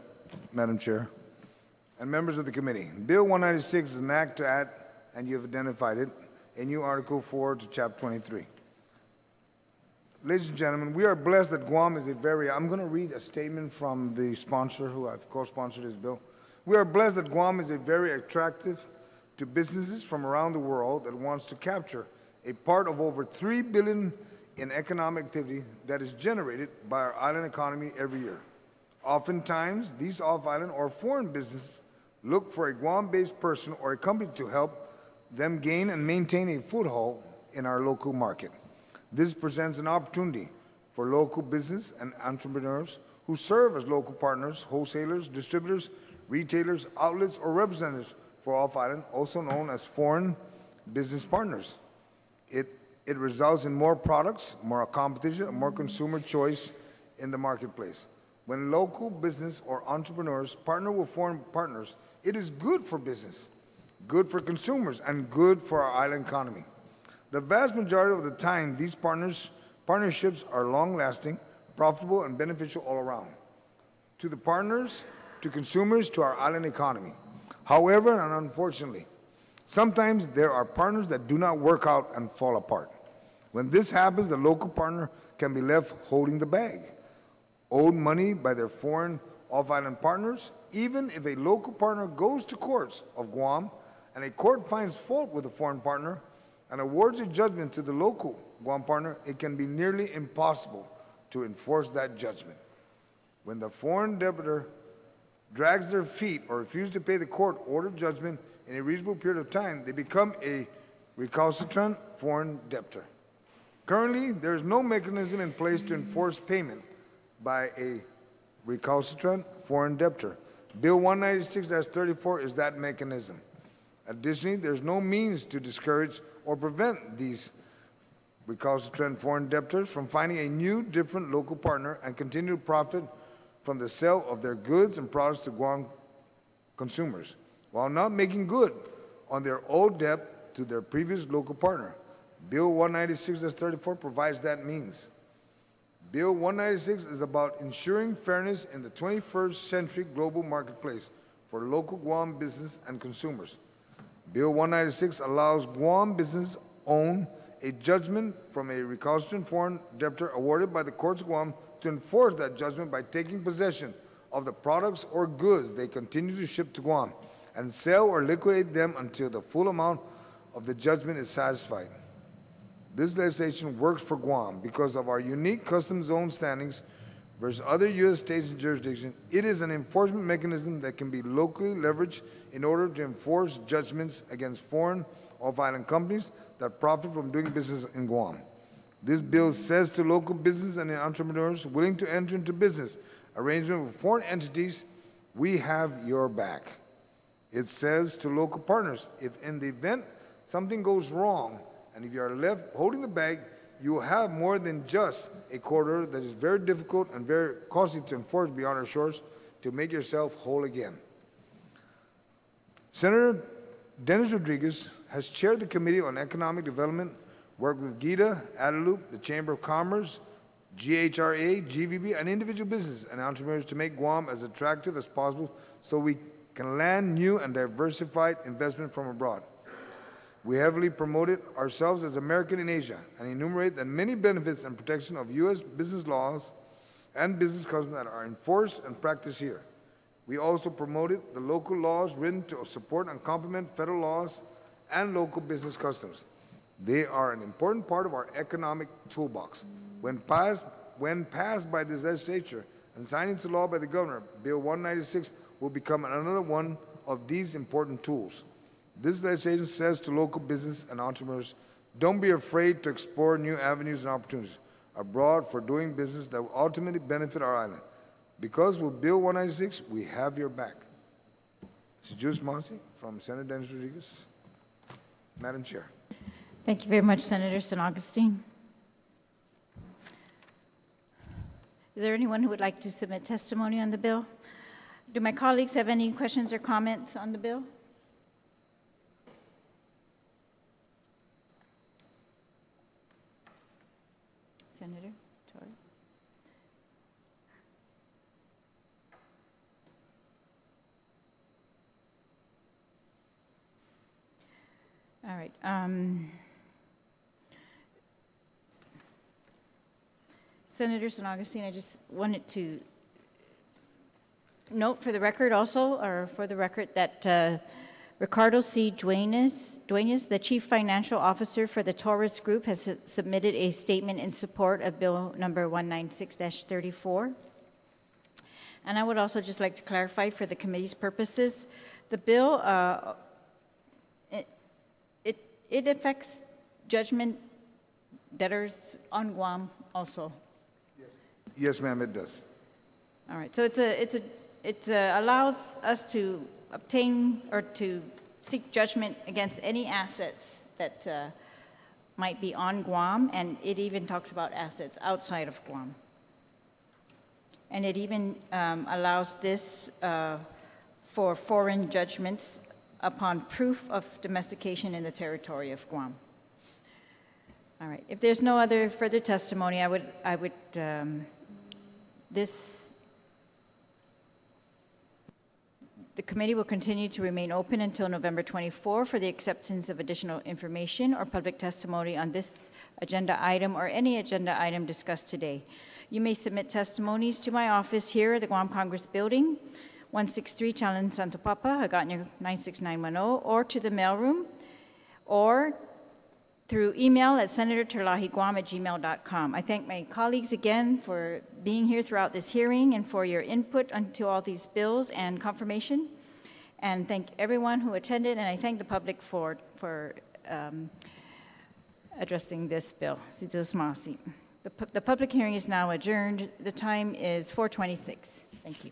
and members of the committee. Bill 196 is an act to add, and you have identified it, a new Article 4 to Chapter 23. Ladies and gentlemen, we are blessed that Guam is a very, I'm going to read a statement from the sponsor who I've co-sponsored this bill. We are blessed that Guam is a very attractive to businesses from around the world that wants to capture a part of over $3 billion in economic activity that is generated by our island economy every year. Oftentimes, these off-island or foreign businesses look for a Guam-based person or a company to help them gain and maintain a foothold in our local market. This presents an opportunity for local business and entrepreneurs who serve as local partners, wholesalers, distributors, retailers, outlets, or representatives for off-island, also known as foreign business partners. It results in more products, more competition, and more consumer choice in the marketplace. When local business or entrepreneurs partner with foreign partners, it is good for business, good for consumers, and good for our island economy. The vast majority of the time, these partnerships are long-lasting, profitable, and beneficial all around, to the partners, to consumers, to our island economy. However, and unfortunately, sometimes there are partners that do not work out and fall apart. When this happens, the local partner can be left holding the bag, owed money by their foreign off-island partners. Even if a local partner goes to courts of Guam and a court finds fault with a foreign partner and awards a judgment to the local Guam partner, it can be nearly impossible to enforce that judgment. When the foreign debtor drags their feet or refuses to pay the court-ordered judgment in a reasonable period of time, they become a recalcitrant foreign debtor. Currently, there is no mechanism in place to enforce payment by a recalcitrant foreign debtor. Bill 196-34 is that mechanism. Additionally, there's no means to discourage or prevent these recalcitrant foreign debtors from finding a new, different local partner and continue to profit from the sale of their goods and products to Guam consumers, while not making good on their owed debt to their previous local partner. Bill 196-34 provides that means. Bill 196 is about ensuring fairness in the 21st century global marketplace for local Guam business and consumers. Bill 196 allows Guam business own a judgment from a recalcitrant foreign debtor awarded by the courts of Guam to enforce that judgment by taking possession of the products or goods they continue to ship to Guam and sell or liquidate them until the full amount of the judgment is satisfied. This legislation works for Guam because of our unique customs zone standings versus other U.S. states and jurisdictions. It is an enforcement mechanism that can be locally leveraged in order to enforce judgments against foreign off-island companies that profit from doing business in Guam. This bill says to local business and entrepreneurs willing to enter into business arrangement with foreign entities, we have your back. It says to local partners, if in the event something goes wrong, and if you are left holding the bag, you will have more than just a court order that is very difficult and very costly to enforce beyond our shores to make yourself whole again. Senator Dennis Rodriguez has chaired the Committee on Economic Development, worked with GITA, Adelup, the Chamber of Commerce, GHRA, GVB, and individual businesses and entrepreneurs to make Guam as attractive as possible so we can land new and diversified investment from abroad. We heavily promoted ourselves as American in Asia and enumerate the many benefits and protection of U.S. business laws and business customs that are enforced and practiced here. We also promoted the local laws written to support and complement federal laws and local business customs. They are an important part of our economic toolbox. When passed by the legislature and signed into law by the governor, Bill 196 will become another one of these important tools. This legislation says to local business and entrepreneurs, don't be afraid to explore new avenues and opportunities abroad for doing business that will ultimately benefit our island. Because with Bill 196, we have your back. This is Juice Monsi from Senator Dennis Rodriguez. Madam Chair. Thank you very much, Senator San Augustine. Is there anyone who would like to submit testimony on the bill? Do my colleagues have any questions or comments on the bill? Senator Torres. All right. Senator San Augustine, I just wanted to note for the record also, or for the record, that Ricardo C. Duenas, the Chief Financial Officer for the Torres Group, has submitted a statement in support of Bill number 196-34. And I would also just like to clarify for the committee's purposes, the bill, it affects judgment debtors on Guam also. Yes, ma'am, it does. All right, so it allows us to obtain or to seek judgment against any assets that might be on Guam, and it even talks about assets outside of Guam. And it even allows this for foreign judgments upon proof of domestication in the territory of Guam. All right, if there's no other further testimony, the committee will continue to remain open until November 24 for the acceptance of additional information or public testimony on this agenda item or any agenda item discussed today. You may submit testimonies to my office here at the Guam Congress Building, 163 Chalan Santo Papa, Hagatnya 96910, or to the mailroom, or through email at senatorterlajeguam@gmail.com. I thank my colleagues again for being here throughout this hearing and for your input onto all these bills and confirmation. And thank everyone who attended, and I thank the public for addressing this bill. The public hearing is now adjourned. The time is 4:26. Thank you.